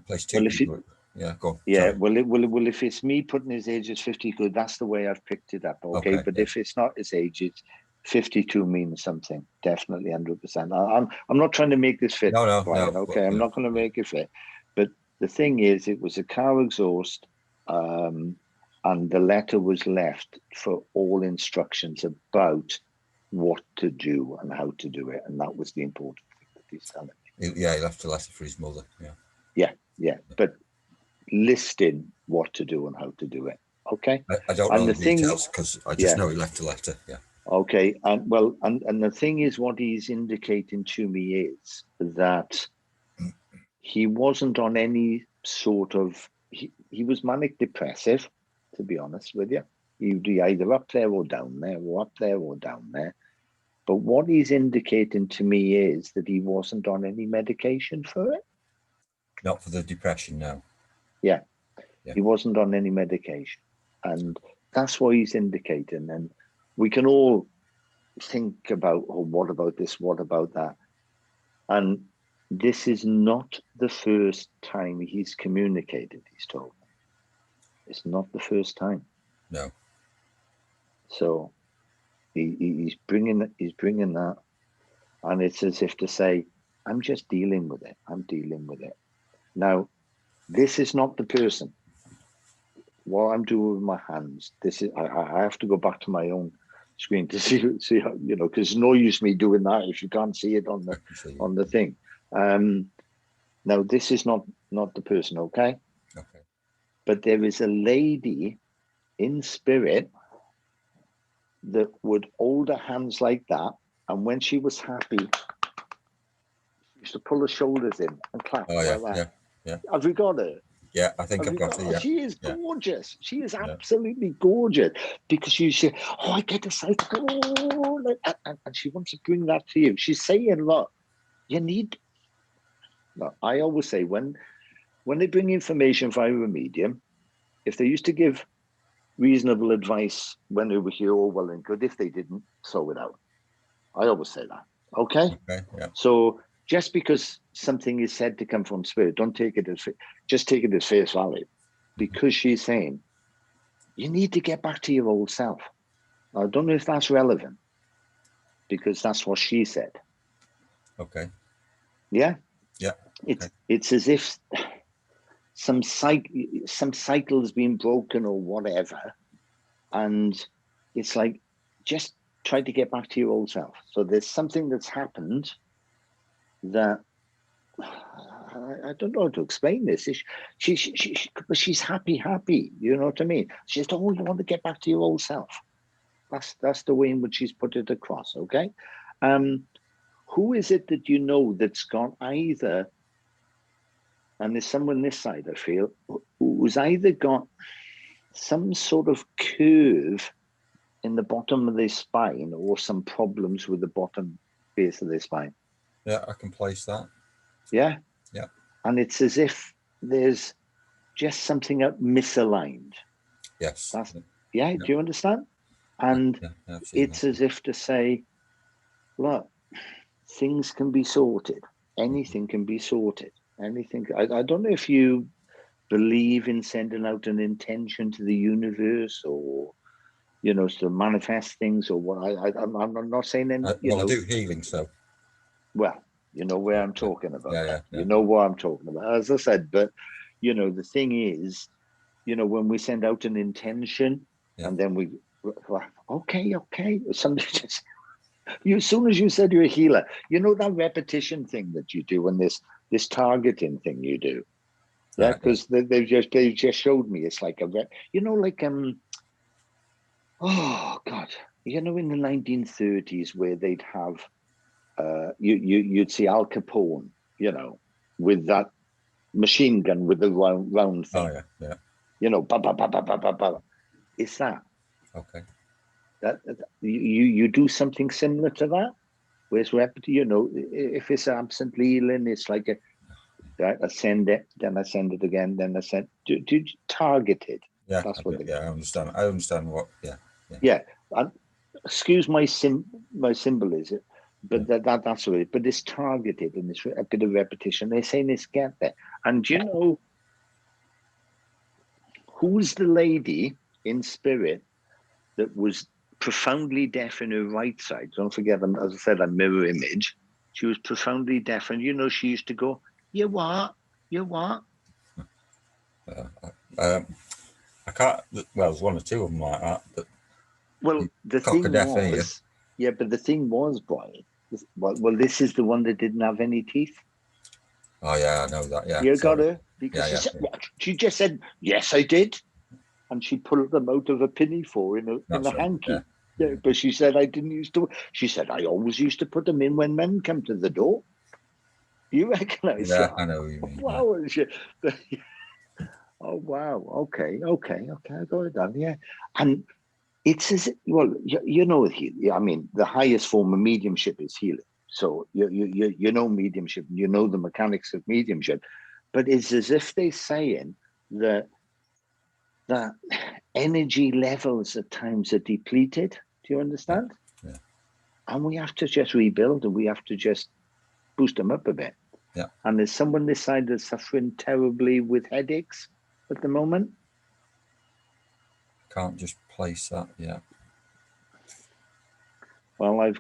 Place two people. Yeah, go on. Yeah, well, if it's me putting his age as 52, that's the way I've picked it up. Okay, but if it's not his age, it's 52 means something. Definitely 100%. I'm not trying to make this fit. No, Brian, no. Okay, I'm not going to make it fit. But the thing is, it was a car exhaust, and the letter was left for all instructions about what to do and how to do it, and that was the important thing that he's telling me. Yeah, he left a letter for his mother. Yeah. But listing what to do and how to do it. Okay. I don't And know the the thing- details because I just yeah. know he left a letter. Yeah. Okay. And well, and the thing is, what he's indicating to me is that he wasn't on any sort of, he was manic depressive, to be honest with you. He'd be either up there or down there, or up there or down there. But what he's indicating to me is that he wasn't on any medication for it. Not for the depression, no. Yeah. Yeah. He wasn't on any medication. And that's what he's indicating. And we can all think about, oh, what about this? What about that? And this is not the first time he's communicated, he's told me. It's not the first time. No. So he's bringing that, and it's as if to say, I'm just dealing with it. I'm dealing with it. Now, this is not the person. What I'm doing with my hands, this is, I have to go back to my own screen to see how, you know, because it's no use me doing that if you can't see it on the thing. Now, this is not the person, okay? Okay. But there is a lady in spirit that would hold her hands like that, and when she was happy, she used to pull her shoulders in and clap like that. Yeah. Have you got her? Yeah, I think I've got it. Yeah. She is gorgeous. She is absolutely gorgeous, because she said, "Oh, I get excited," and she wants to bring that to you. She's saying, "Look, you need." No, I always say when they bring information via a medium, if they used to give reasonable advice when they were here, all well and good. If they didn't, throw it out. I always say that. Okay. Yeah. So just because something is said to come from spirit, don't take it as, just take it as face value, because she's saying you need to get back to your old self. I don't know if that's relevant, because that's what she said. Okay. Yeah. Yeah. It's as if some cycle has been broken or whatever, and it's like, just try to get back to your old self. So there's something that's happened that I don't know how to explain this. But she's happy. You know what I mean? She just, oh, you want to get back to your old self. That's the way in which she's put it across. Okay. Who is it that you know that's got either, and there's someone this side, I feel, who's either got some sort of curve in the bottom of their spine, or some problems with the bottom base of their spine? Yeah, I can place that. Yeah. Yeah. And it's as if there's just something up misaligned. Yes. Yeah. Do you understand? And it's as if to say, look, things can be sorted. Anything can be sorted. Anything. I don't know if you believe in sending out an intention to the universe, or, you know, to manifest things, or what. I'm not saying any. Well, I do healing, so. Well, you know where I'm talking about. Yeah. You know what I'm talking about, as I said. But, you know, the thing is, you know, when we send out an intention, and then we, okay. Somebody just, as soon as you said you're a healer, you know, that repetition thing that you do, and this targeting thing you do. Yeah, because they just showed me. It's like you know, like oh God, you know, in the 1930s, where they'd have you'd see Al Capone, you know, with that machine gun with the round thing. Oh yeah. You know, ba ba ba ba ba ba ba. It's that. Okay. That you do something similar to that. Whereas you know, if it's absent healing, it's like I send it, then I send it again, then I send. Do targeted. Yeah. That's what. I understand. I understand what. Yeah. And excuse my symbolism, but that's what it is. But it's targeted, and it's a bit of repetition. They're saying it's get there. And you know, who's the lady in spirit that was profoundly deaf in her right side? Don't forget, as I said, a mirror image. She was profoundly deaf, and you know, she used to go, "You what? You what?" I can't. Well, there's one or two of them like that, but. Well, the thing was, but the thing was, Brian. Well, this is the one that didn't have any teeth. Oh yeah, I know that. Yeah. You So, got her? Because yeah, she, said, she just said, yes, I did. And she pulled them out of a pinny for in a that's right. hanky. Yeah. Yeah, but she said, I didn't used to. She said, I always used to put them in when men come to the door. You recognise Yeah, that? I know what you mean. Wow. And she, oh, wow. Okay. I got it done. Yeah. And it's as well, you know, I mean, the highest form of mediumship is healing. So you know mediumship, you know the mechanics of mediumship, but it's as if they're saying that energy levels at times are depleted. Do you understand? Yeah. And we have to just rebuild, and we have to just boost them up a bit. Yeah. And there's someone this side that's suffering terribly with headaches at the moment. Can't just place that. Yeah. Well,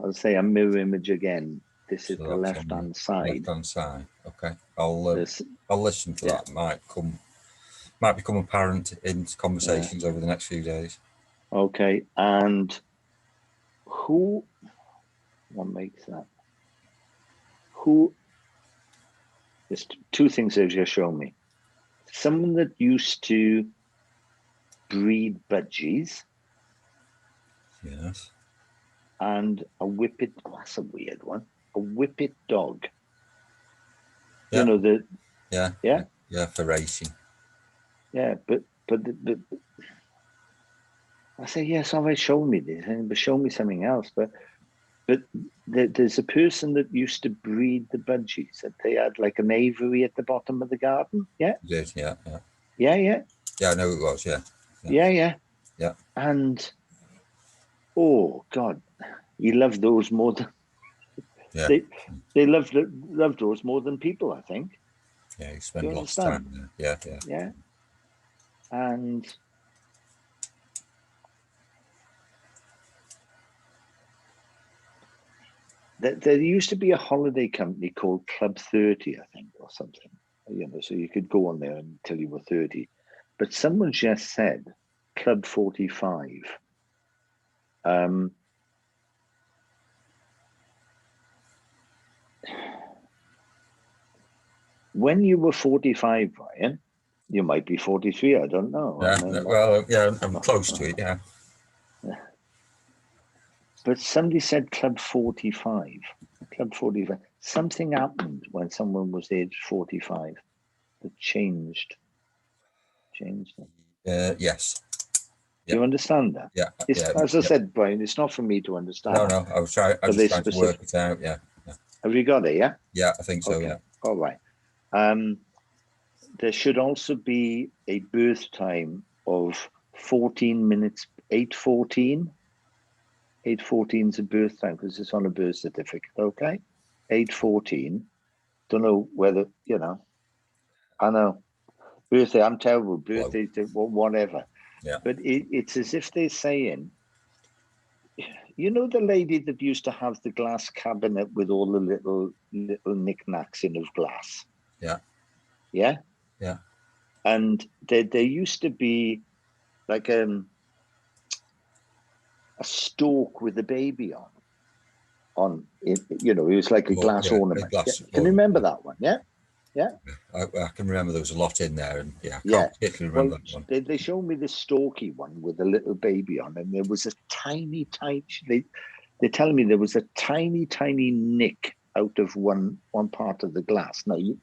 I'll say a mirror image again. This is So the that's on left-hand side. Left-hand side. Okay. I'll This, listen to that. Might become apparent in conversations over the next few days. okay. And what makes that? There's two things they've just shown me. Someone that used to breed budgies. Yes. And a whippet, that's a weird one. A whippet dog. Yeah. You know, Yeah, for racing. Yeah, but I say, yes, always show me this, but show me something else. But there's a person that used to breed the budgies, that they had like an aviary at the bottom of the garden. Yeah. Did, yeah. Yeah, I know it was, yeah. Yeah. Yeah. And oh God, he loved those more than they loved those more than people, I think. Yeah, he spent lots of time there. Yeah. And there used to be a holiday company called Club 30, I think, or something. You know, so you could go on there until you were 30. But someone just said Club 45. When you were 45, Brian, you might be 43. I don't know. Yeah, I mean, well, yeah, I'm close to it. Yeah. But somebody said Club 45. Club 45. Something happened when someone was age 45 that changed. Yes. Do you understand that? Yeah. As I said, Brian, it's not for me to understand. No, I was trying to work it out. Yeah. Have you got it? Yeah. Yeah, I think so. Okay. Yeah. All right. There should also be a birth time of 14 minutes. 8:14. 8:14 is a birth time because it's on a birth certificate. Okay. 8:14. Don't know whether I know. Birthday. I'm terrible. Birthday. Whatever. Yeah. But it's as if they're saying, you know, the lady that used to have the glass cabinet with all the little knickknacks in of glass. Yeah. Yeah. Yeah. And there used to be like a stalk with a baby on it. You know, it was like a glass ornament. Can you remember that one? Yeah. Yeah. I can remember there was a lot in there, and I can't particularly remember that one. They showed me the stalky one with a little baby on, and there was a tiny. They're telling me there was a tiny nick out of one part of the glass. Now you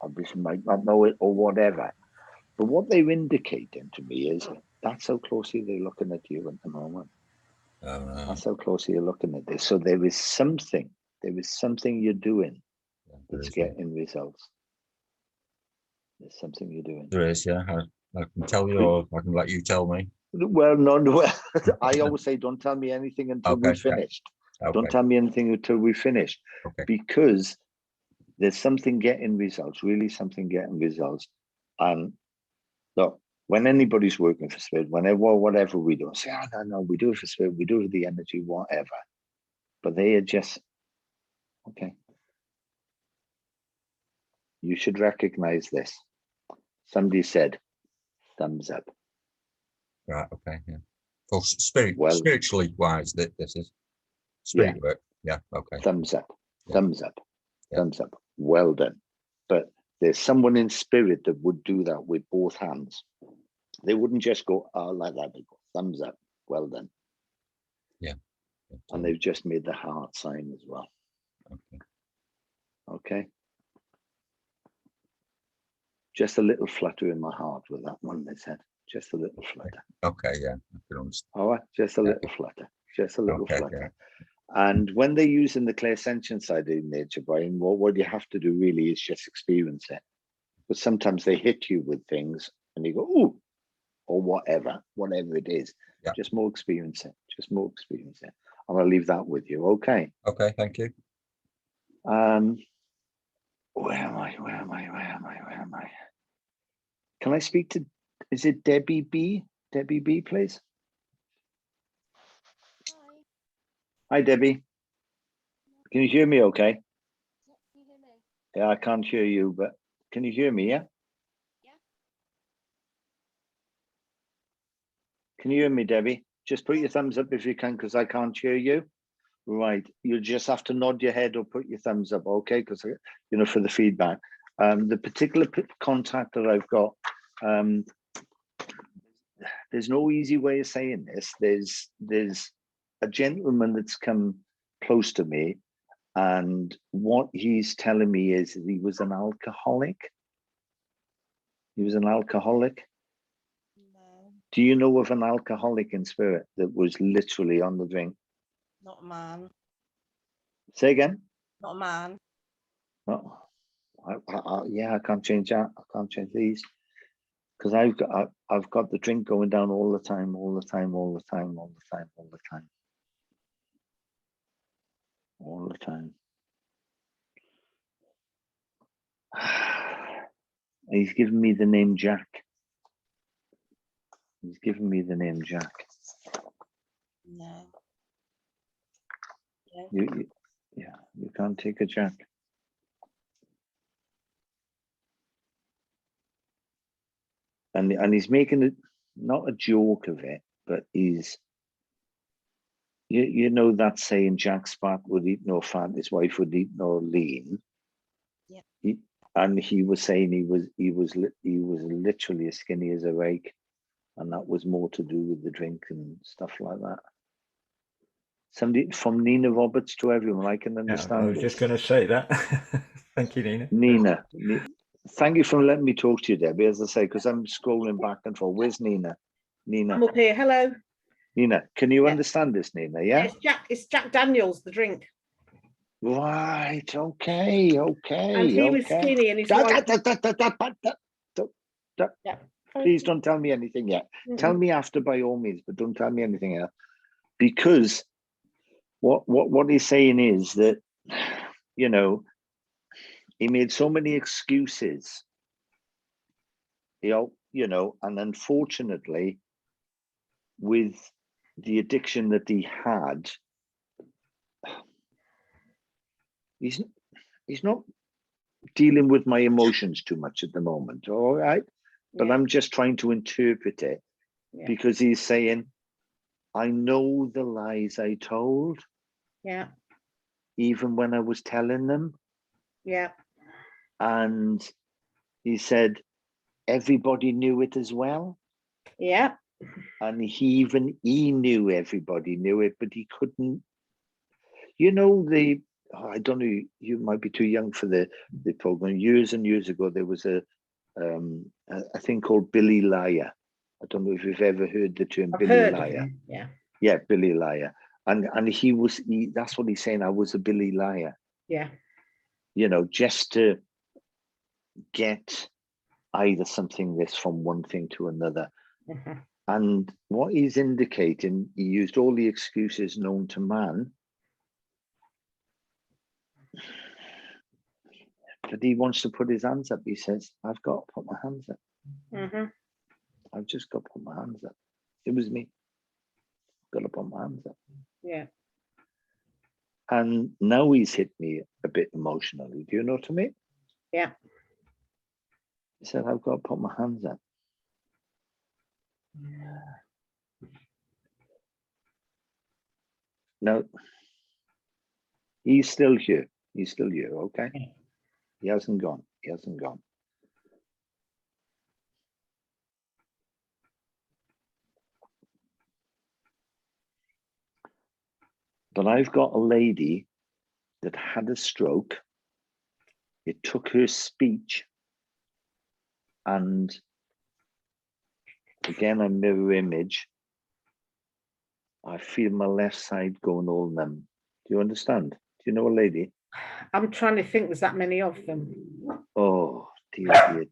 obviously might not know it or whatever, but what they're indicating to me is that's how closely they're looking at you at the moment. Oh, no. That's how closely you're looking at this. So there is something you're doing that's getting results. There's something you're doing. There is, yeah. I can tell you, or I can let you tell me. Well, no. I always say, don't tell me anything until we're finished. Okay. Don't tell me anything until we're finished. Okay. Because there's something getting results, really something getting results. And look, when anybody's working for spirit, whatever we do, say, no, we do it for spirit, we do it for the energy, whatever. But they are just, okay. You should recognize this. Somebody said, thumbs up. Right, okay, yeah. Well, spiritually wise, this is spirit work. Yeah, okay. Thumbs up. Well done. there's someone in spirit that would do that with both hands. They wouldn't just go like that. They go thumbs up. Well done. Yeah. And they've just made the heart sign as well. Okay. Okay. Just a little flutter in my heart with that one, they said. Just a little flutter. Okay, yeah. I can understand. All right, just a little flutter. Just a little Okay, flutter. And when they're using the clairsentient side of nature, Brian, what you have to do really is just experience it. But sometimes they hit you with things and you go, ooh, or whatever it is. Yeah. Just more experience it. Just more experience it. And I'll leave that with you. Okay. Okay, thank you. Where am I? Can I speak to, is it Debbie B? Debbie B, please. Hi, Debbie. Can you hear me okay? Yeah, I can't hear you, but can you hear me, yeah? Yeah. Can you hear me, Debbie? Just put your thumbs up if you can, because I can't hear you. Right, you just have to nod your head or put your thumbs up, okay? Because, you know, for the feedback. The particular contact that I've got, there's no easy way of saying this. There's a gentleman that's come close to me, and what he's telling me is that he was an alcoholic. He was an alcoholic. No, Do you know of an alcoholic in spirit that was literally on the drink? not a man. Say again? Not a man. Oh, yeah, I can't change that. I can't change these. Because I've got the drink going down all the time. All the time. He's given me the name Jack. He's given me the name Jack. No. You can't take a Jack. And he's making it not a joke of it, but he's, you know that saying, Jack Sprat would eat no fat, his wife would eat no lean. Yeah. And he was saying he was literally as skinny as a rake, and that was more to do with the drink and stuff like that. Somebody from Nina Roberts to everyone, I can understand. I was just going to say that. Thank you, Nina. Nina, thank you for letting me talk to you, Debbie. As I say, because I'm scrolling back and forth. Where's Nina? Nina. I'm up here. Hello. Nina, can you Yeah. understand this, Nina? Yeah. It's Jack Daniels, the drink. Right. Okay. And he was skinny, and his wife. Yeah. Please don't tell me anything yet. Tell me after, by all means, but don't tell me anything else. Because what he's saying is that, you know, he made so many excuses, you know, and unfortunately, with the addiction that he had, he's not dealing with my emotions too much at the moment, all right? But I'm just trying to interpret it, because he's saying, I know the lies I told. Yeah. Even when I was telling them. Yeah. And he said, everybody knew it as well. Yeah. And he knew everybody knew it, but he couldn't, you know, I don't know, you might be too young for the program. Years and years ago, there was a thing called Billy Liar. I don't know if you've ever heard the term Billy Liar. Yeah. Yeah, Billy Liar. And that's what he's saying. I was a Billy Liar. Yeah. You know, just to get either something this from one thing to another. Mm-hmm. And what he's indicating, he used all the excuses known to man, but he wants to put his hands up. He says, I've got to put my hands up. Mm-hmm. I've just got to put my hands up. It was me. Got to put my hands up. Yeah. And now he's hit me a bit emotionally. Do you know what I mean? Yeah. He said, I've got to put my hands up. Now, he's still here. He's still here, okay? He hasn't gone. He hasn't gone. But I've got a lady that had a stroke. It took her speech, and again, a mirror image. I feel my left side going all numb. Do you understand? Do you know a lady? I'm trying to think. There's that many of them. Oh, dear.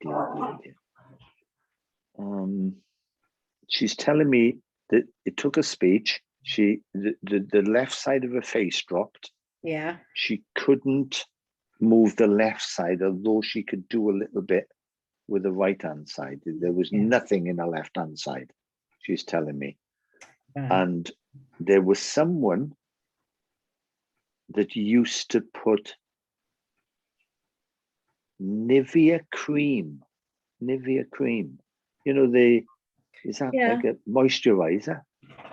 She's telling me that it took a speech. The left side of her face dropped. Yeah. She couldn't move the left side, although she could do a little bit with the right hand side. There was nothing in her left hand side, she's telling me. And there was someone that used to put Nivea cream. You know, is that like a moisturizer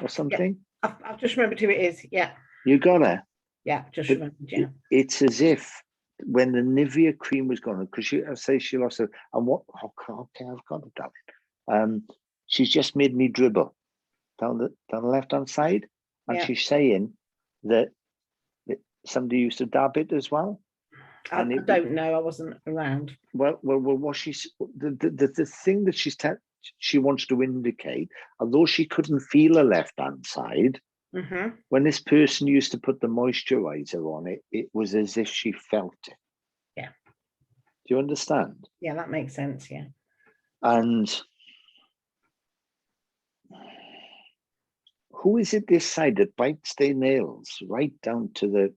or something? I've just remembered who it is. Yeah. You got it? Yeah, just remembered, yeah. It's as if when the Nivea cream was gone, because I say she lost it, and what? Okay, I've got it, darling. She's just made me dribble down the left hand side, and she's saying that somebody used to dab it as well. I don't know. I wasn't around. Well, what she's the thing that she wants to indicate, although she couldn't feel her left hand side. When this person used to put the moisturizer on it, it was as if she felt it. Yeah. Do you understand? Yeah, that makes sense. Yeah. And who is it this side that bites their nails right down to the?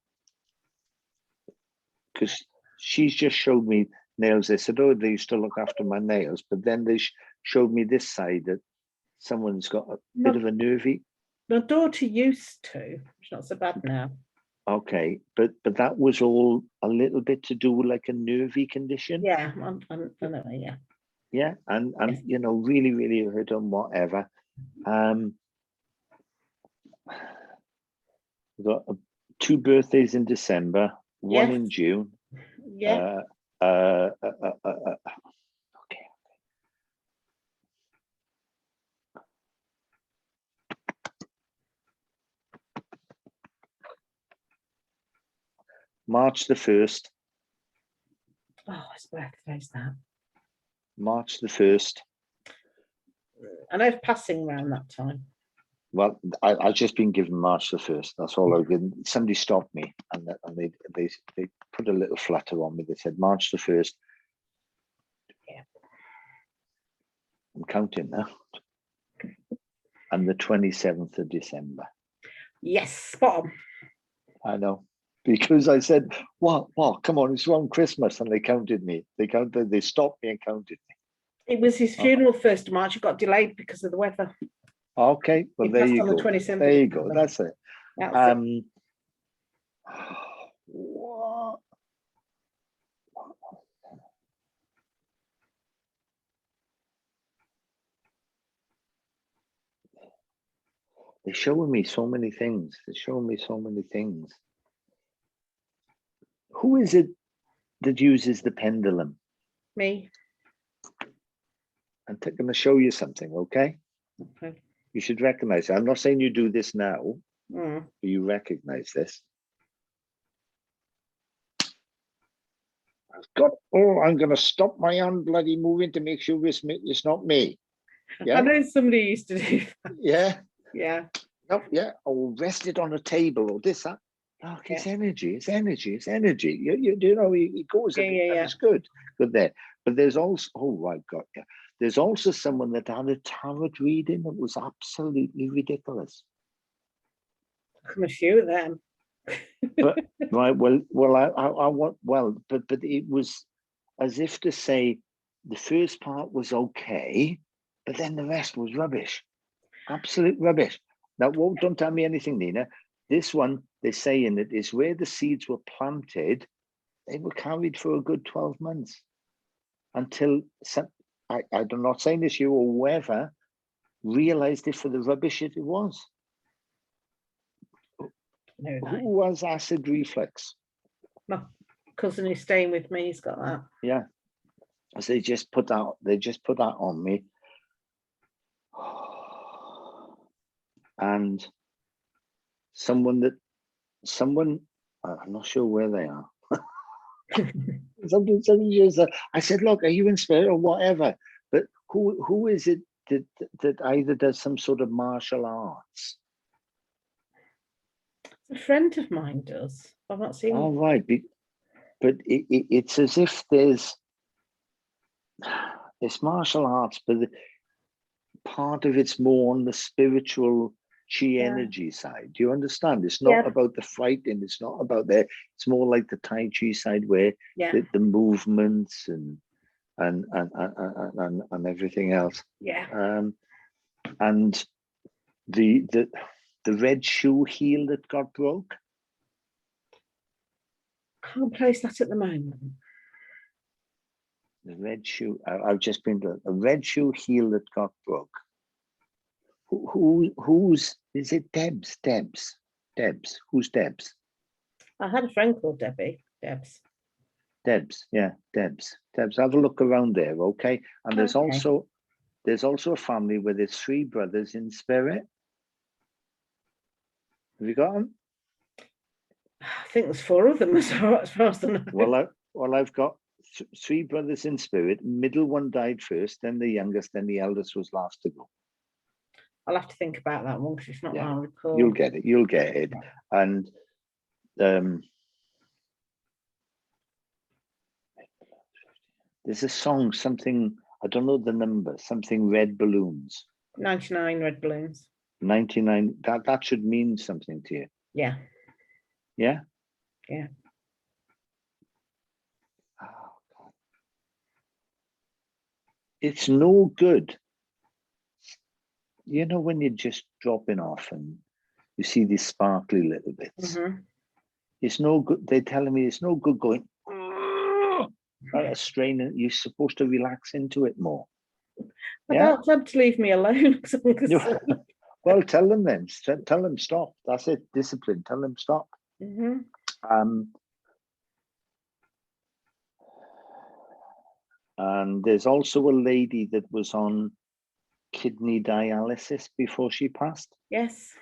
Because she's just showed me nails. They said, oh, they used to look after my nails, but then they showed me this side that someone's got a bit of a nervy. My daughter used to. It's not so bad now. Okay, but that was all a little bit to do with like a nervy condition. Yeah, I know. Yeah. Yeah, and you know, really, really hurt on whatever. We've got 2 birthdays in December, one in June. Yeah. Okay. March the 1st. Oh, his birthday's that. March the 1st. I know passing around that time. Well, I've just been given March the 1st. That's all I've given. Somebody stopped me and they put a little flutter on me. They said March the 1st. Yeah. I'm counting now. And the 27th of December. Yes, spot on. I know. Because I said, what, come on, it's around Christmas. And they counted me. They stopped me and counted me. It was his funeral 1st of March. It got delayed because of the weather. Okay, well, there you go. The 27th there you go. That's it. That's what? They're showing me so many things. Who is it that uses the pendulum? Me. I'm going to show you something, okay? Okay. You should recognize it. I'm not saying you do this now, but you recognize this. I'm going to stop my hand bloody moving to make sure it's not me. Yeah? I know somebody used to do that. Yeah? Yeah. Oh, yeah. Or rest it on a table or this, that. Look, it's energy. It's energy. You know, it goes. It's good there. But there's also, there's also someone that had a tarot reading that was absolutely ridiculous. I'm a few of them. But right, but it was as if to say the first part was okay, but then the rest was rubbish, absolute rubbish. Now, don't tell me anything, Nina. This one, they're saying it is where the seeds were planted. They were carried for a good 12 months until I'm not saying this, you or whoever realized it for the rubbish it was. Who has acid reflux? My cousin who's staying with me, he's got that. Yeah. So they just put that on me. And someone that someone, I'm not sure where they are. Somebody just, I said, look, are you in spirit or whatever? But who is it that either does some sort of martial arts? A friend of mine does. I've not seen. Oh, right. But it's as if it's martial arts, but part of it's more on the spiritual chi energy side. Do you understand? It's not about the fighting. It's not about that. It's more like the Tai Chi side, where the movements and everything else. Yeah. And the red shoe heel that got broke. Can't place that at the moment. The red shoe. I've just been to a red shoe heel that got broke. Who's is it? Debs. Who's Debs? I had a friend called Debbie. Debs. Yeah, Debs. Have a look around there, okay? And there's also a family where there's 3 brothers in spirit. Have you got them? I think there's 4 of them as far as I know. Well, I've got 3 brothers in spirit. Middle one died first, then the youngest, then the eldest was last to go. I'll have to think about that one because it's not what I recall. You'll get it. Yeah. And there's a song, something, I don't know the number, something red balloons. 99 red balloons. 99, that should mean something to you. Yeah. Yeah? Yeah. Oh, God. It's no good. You know, when you're just dropping off and you see these sparkly little bits. It's no good. They're telling me it's no good going, a strain, and you're supposed to relax into it more. About time to leave me alone. Well, tell them then. Tell them stop. That's it. Discipline. Tell them stop. And there's also a lady that was on kidney dialysis before she passed. Yes.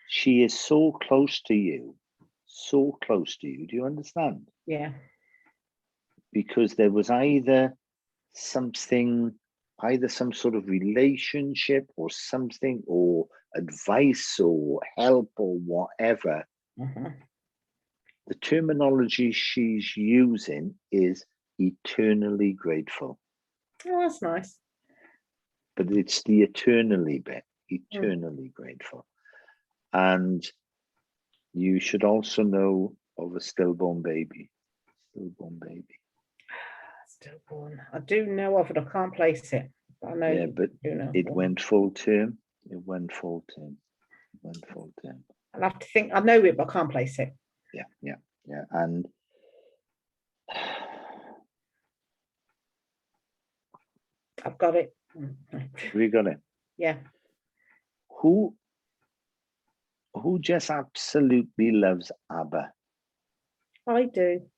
She is so close to you. So close to you. Do you understand? Yeah. Because there was either some sort of relationship or something, or advice or help or whatever. The terminology she's using is eternally grateful. Oh, that's nice. But it's the eternally bit, eternally grateful. And you should also know of a stillborn baby. Stillborn. I do know of it. I can't place it. But I know. Yeah, but it went full term. I'll have to think. I know it, but I can't place it. Yeah. And I've got it. We got it. Yeah. Who just absolutely loves ABBA? I do.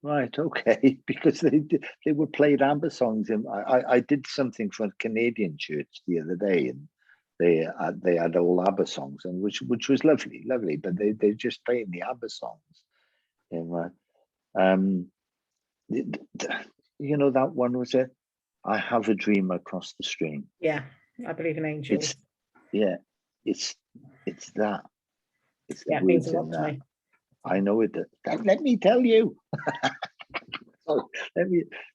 Right, okay, because they were played ABBA songs, and I did something for a Canadian church the other day, and they had all ABBA songs, and which was lovely, but they just playing the ABBA songs, and you know that one was it. I have a dream across the stream. Yeah, I believe in angels. It's that. It's the it words means a lot in to that. me. I know it. Let me tell you.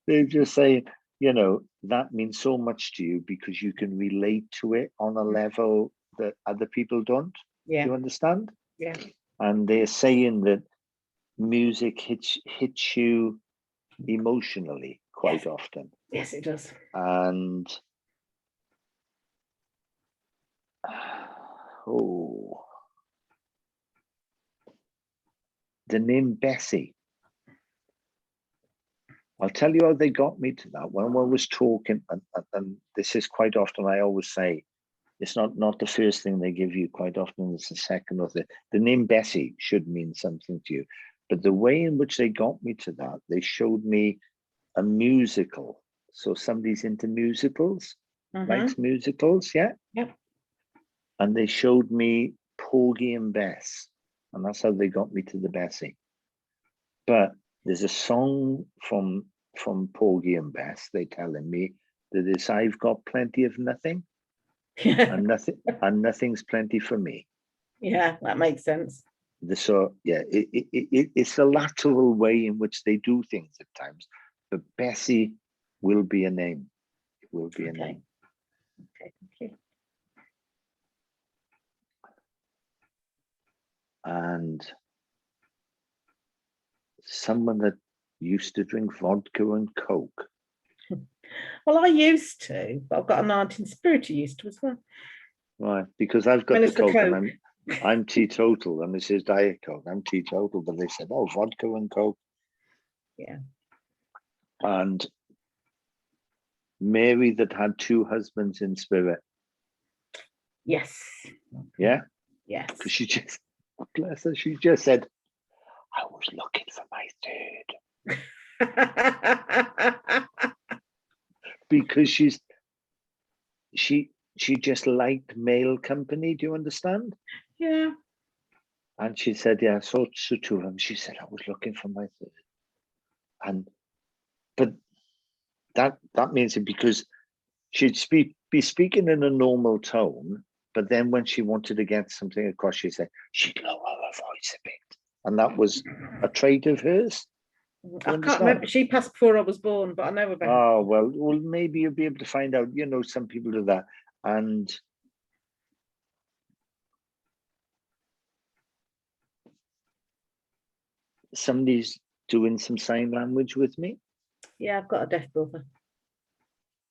They're just saying, you know, that means so much to you because you can relate to it on a level that other people don't. Yeah. You understand? Yeah. And they're saying that music hits you emotionally quite often. Yes, it does. And the name Bessie. I'll tell you how they got me to that. When one was talking, and this is quite often, I always say, it's not the first thing they give you. Quite often, it's the second or the name Bessie should mean something to you. But the way in which they got me to that, they showed me a musical. So somebody's into musicals, likes musicals, yeah? Yep. And they showed me Porgy and Bess. and that's how they got me to the Bessie. But there's a song from Porgy and Bess. They telling me that it's I've got plenty of nothing, and nothing's plenty for me. Yeah, that makes sense. So yeah, it's a lateral way in which they do things at times. But Bessie will be a name. It will be a name. Okay, thank you. And someone that used to drink vodka and Coke. Well, I used to, but I've got an aunt in spirit who used to as well. Right, because I've got When the it's the Coke, and Coke. I'm teetotal, and this is Diet Coke. I'm teetotal, but they said, oh, vodka and Coke. Yeah. And Mary that had 2 husbands in spirit. Yes. Yeah? Yes. Because she just, bless her, she just said, I was looking for my third. Because she just liked male company, do you understand? Yeah. And she said, yeah, I saw 2 of them. She said, I was looking for my third. But that means it, because she'd be speaking in a normal tone, but then when she wanted to get something across, she said, she'd lower her voice a bit. And that was a trait of hers. I can't remember. She passed before I was born, but I know about her. Oh, well, maybe you'll be able to find out. You know, some people do that. And somebody's doing some sign language with me. Yeah, I've got a deaf brother.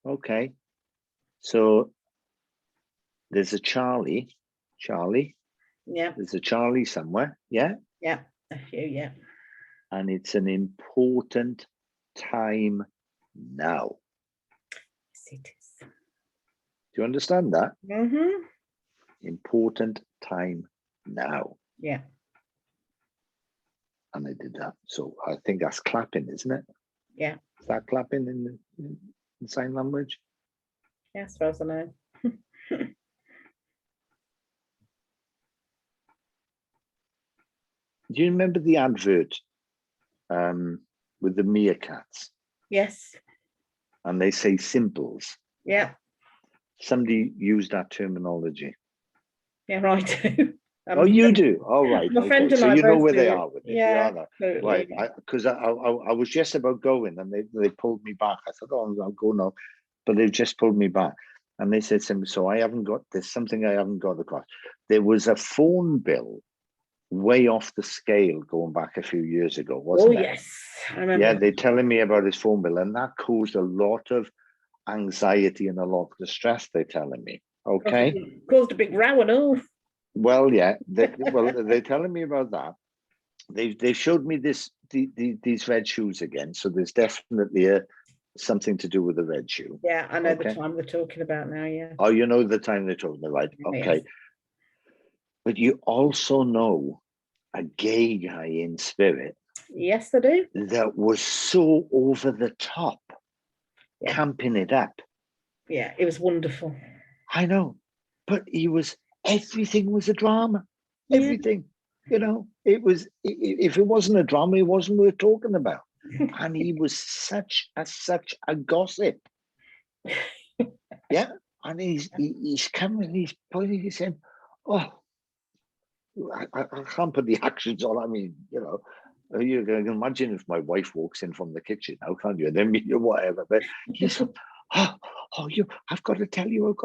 Okay. So there's a Charlie. Yeah. There's a Charlie somewhere. Yeah. Yeah. A few, yeah. And it's an important time now. Yes, it is. Do you understand that? Mm-hmm. Important time now. Yeah. And I did that. So I think that's clapping, isn't it? Yeah. Is that clapping in sign language? Yeah, as far as I know. Do you remember the advert with the meerkats? Yes. And they say simples. Yeah. Somebody used that terminology. Yeah, right. Oh, you do? All right. My friend Okay. and So I you know both where do they it. are with it. Yeah, right. Because I was just about going, and they pulled me back. I thought, oh, I'll go now, but they've just pulled me back, and they said something. So I haven't got. There's something I haven't got across. There was a phone bill way off the scale going back a few years ago, wasn't it? Oh yes, I remember. Yeah, they're telling me about this phone bill, and that caused a lot of anxiety and a lot of distress. They're telling me. Okay. Caused a big row and all. Well, yeah. They're telling me about that. They showed me these red shoes again. So there's definitely something to do with the red shoe. Yeah, I know the time they're talking about now. Yeah. Oh, you know the time they're talking about. Right. Okay. Yes. But you also know a gay guy in spirit. Yes, I do. That was so over the top, camping it up. Yeah, it was wonderful. I know, but everything was a drama. Yeah. Everything, you know, it was. If it wasn't a drama, it wasn't worth talking about. And he was such a gossip. Yeah, and he's coming, he's pointing, he's saying, "Oh, I can't put the actions on." I mean, you know. You can imagine if my wife walks in from the kitchen, how can't you? And then whatever. But he's, I've got to tell you.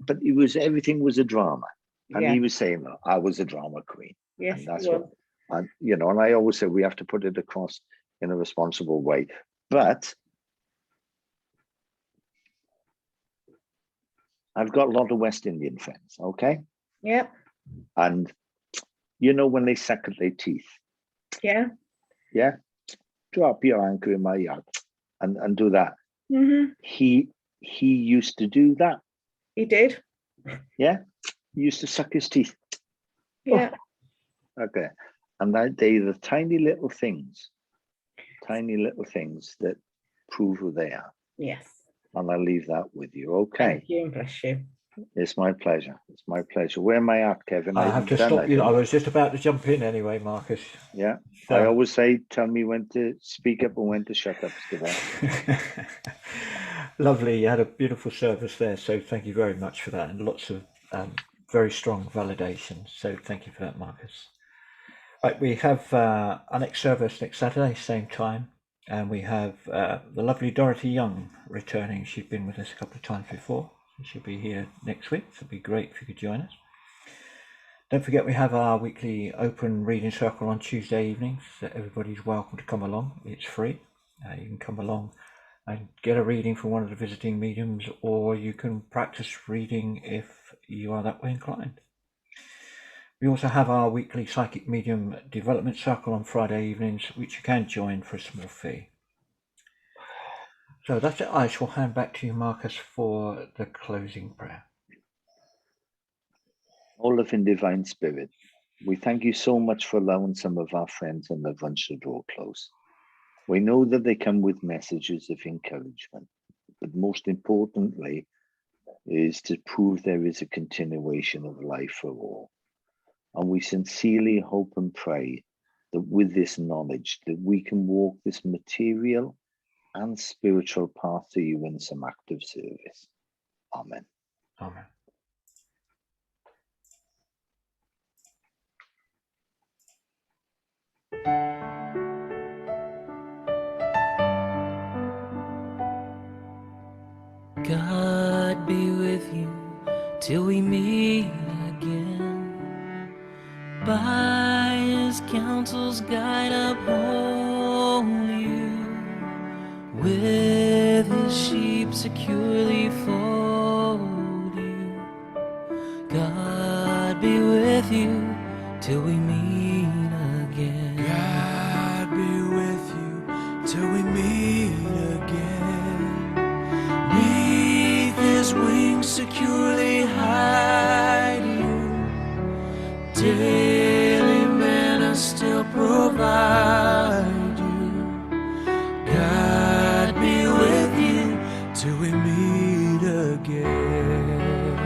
But everything was a drama, and he was saying, I was a drama queen. Yes, and that's what, and you know. And I always say we have to put it across in a responsible way. But I've got a lot of West Indian friends. Okay. Yep. And you know when they suck at their teeth. Yeah. Yeah. Drop your anchor in my yard and do that. Mm-hmm. He used to do that. He did. Yeah. He used to suck his teeth. Yeah. Oh. Okay. And they're the tiny little things that prove who they are. Yes. And I'll leave that with you. Okay. Thank you and bless you. It's my pleasure. It's my pleasure. Where am I at, Kevin? I have to stop you. I was just about to jump in anyway, Marcus. Yeah. So, I always say, tell me when to speak up and when to shut up, Steve. lovely. You had a beautiful service there. So thank you very much for that. And lots of very strong validation. So thank you for that, Marcus. Right, we have our next service next Saturday, same time. And we have the lovely Dorothy Young returning. She's been with us a couple of times before. She'll be here next week. So it'd be great if you could join us. Don't forget we have our weekly open reading circle on Tuesday evenings. So everybody's welcome to come along. It's free. You can come along and get a reading from one of the visiting mediums, or you can practice reading if you are that way inclined. We also have our weekly psychic medium development circle on Friday evenings, which you can join for a small fee. So that's it. I shall hand back to you, Marcus, for the closing prayer. All of in divine spirit, we thank you so much for allowing some of our friends and loved ones to draw close. We know that they come with messages of encouragement, but most importantly is to prove there is a continuation of life for all. And we sincerely hope and pray that with this knowledge that we can walk this material and spiritual path to you in some active service. Amen. Amen. God be with you till we meet again. By his counsel's guide uphold you. With his sheep securely fold you. God be with you till we meet again. God be with you till we meet again. Neath his wings securely hide you. Daily manna still provide you. God be with you till we meet again.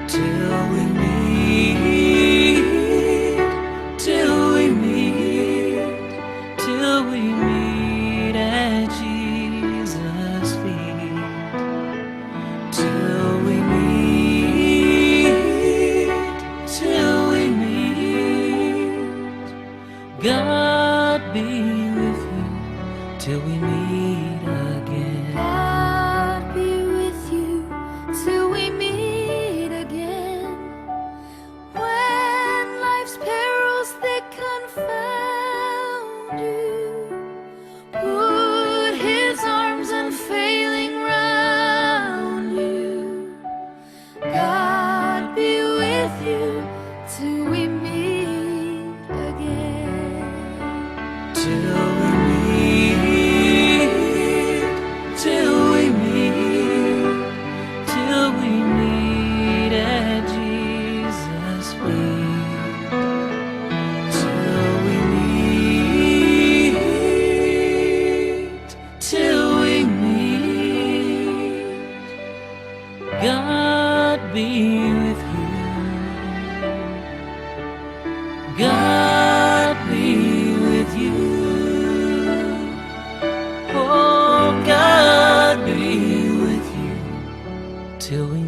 Till we meet, till we meet, till we meet at Jesus' feet. Till we meet, till we meet. God be with you till we meet again. God be with you till we meet again. When life's perils thick confound you, put his arms unfailing round you. God be with you till we meet again. Till we meet, till we meet, till we meet at Jesus' feet. till we meet, till we meet. God be with you. God be with you. Oh, God be with you till we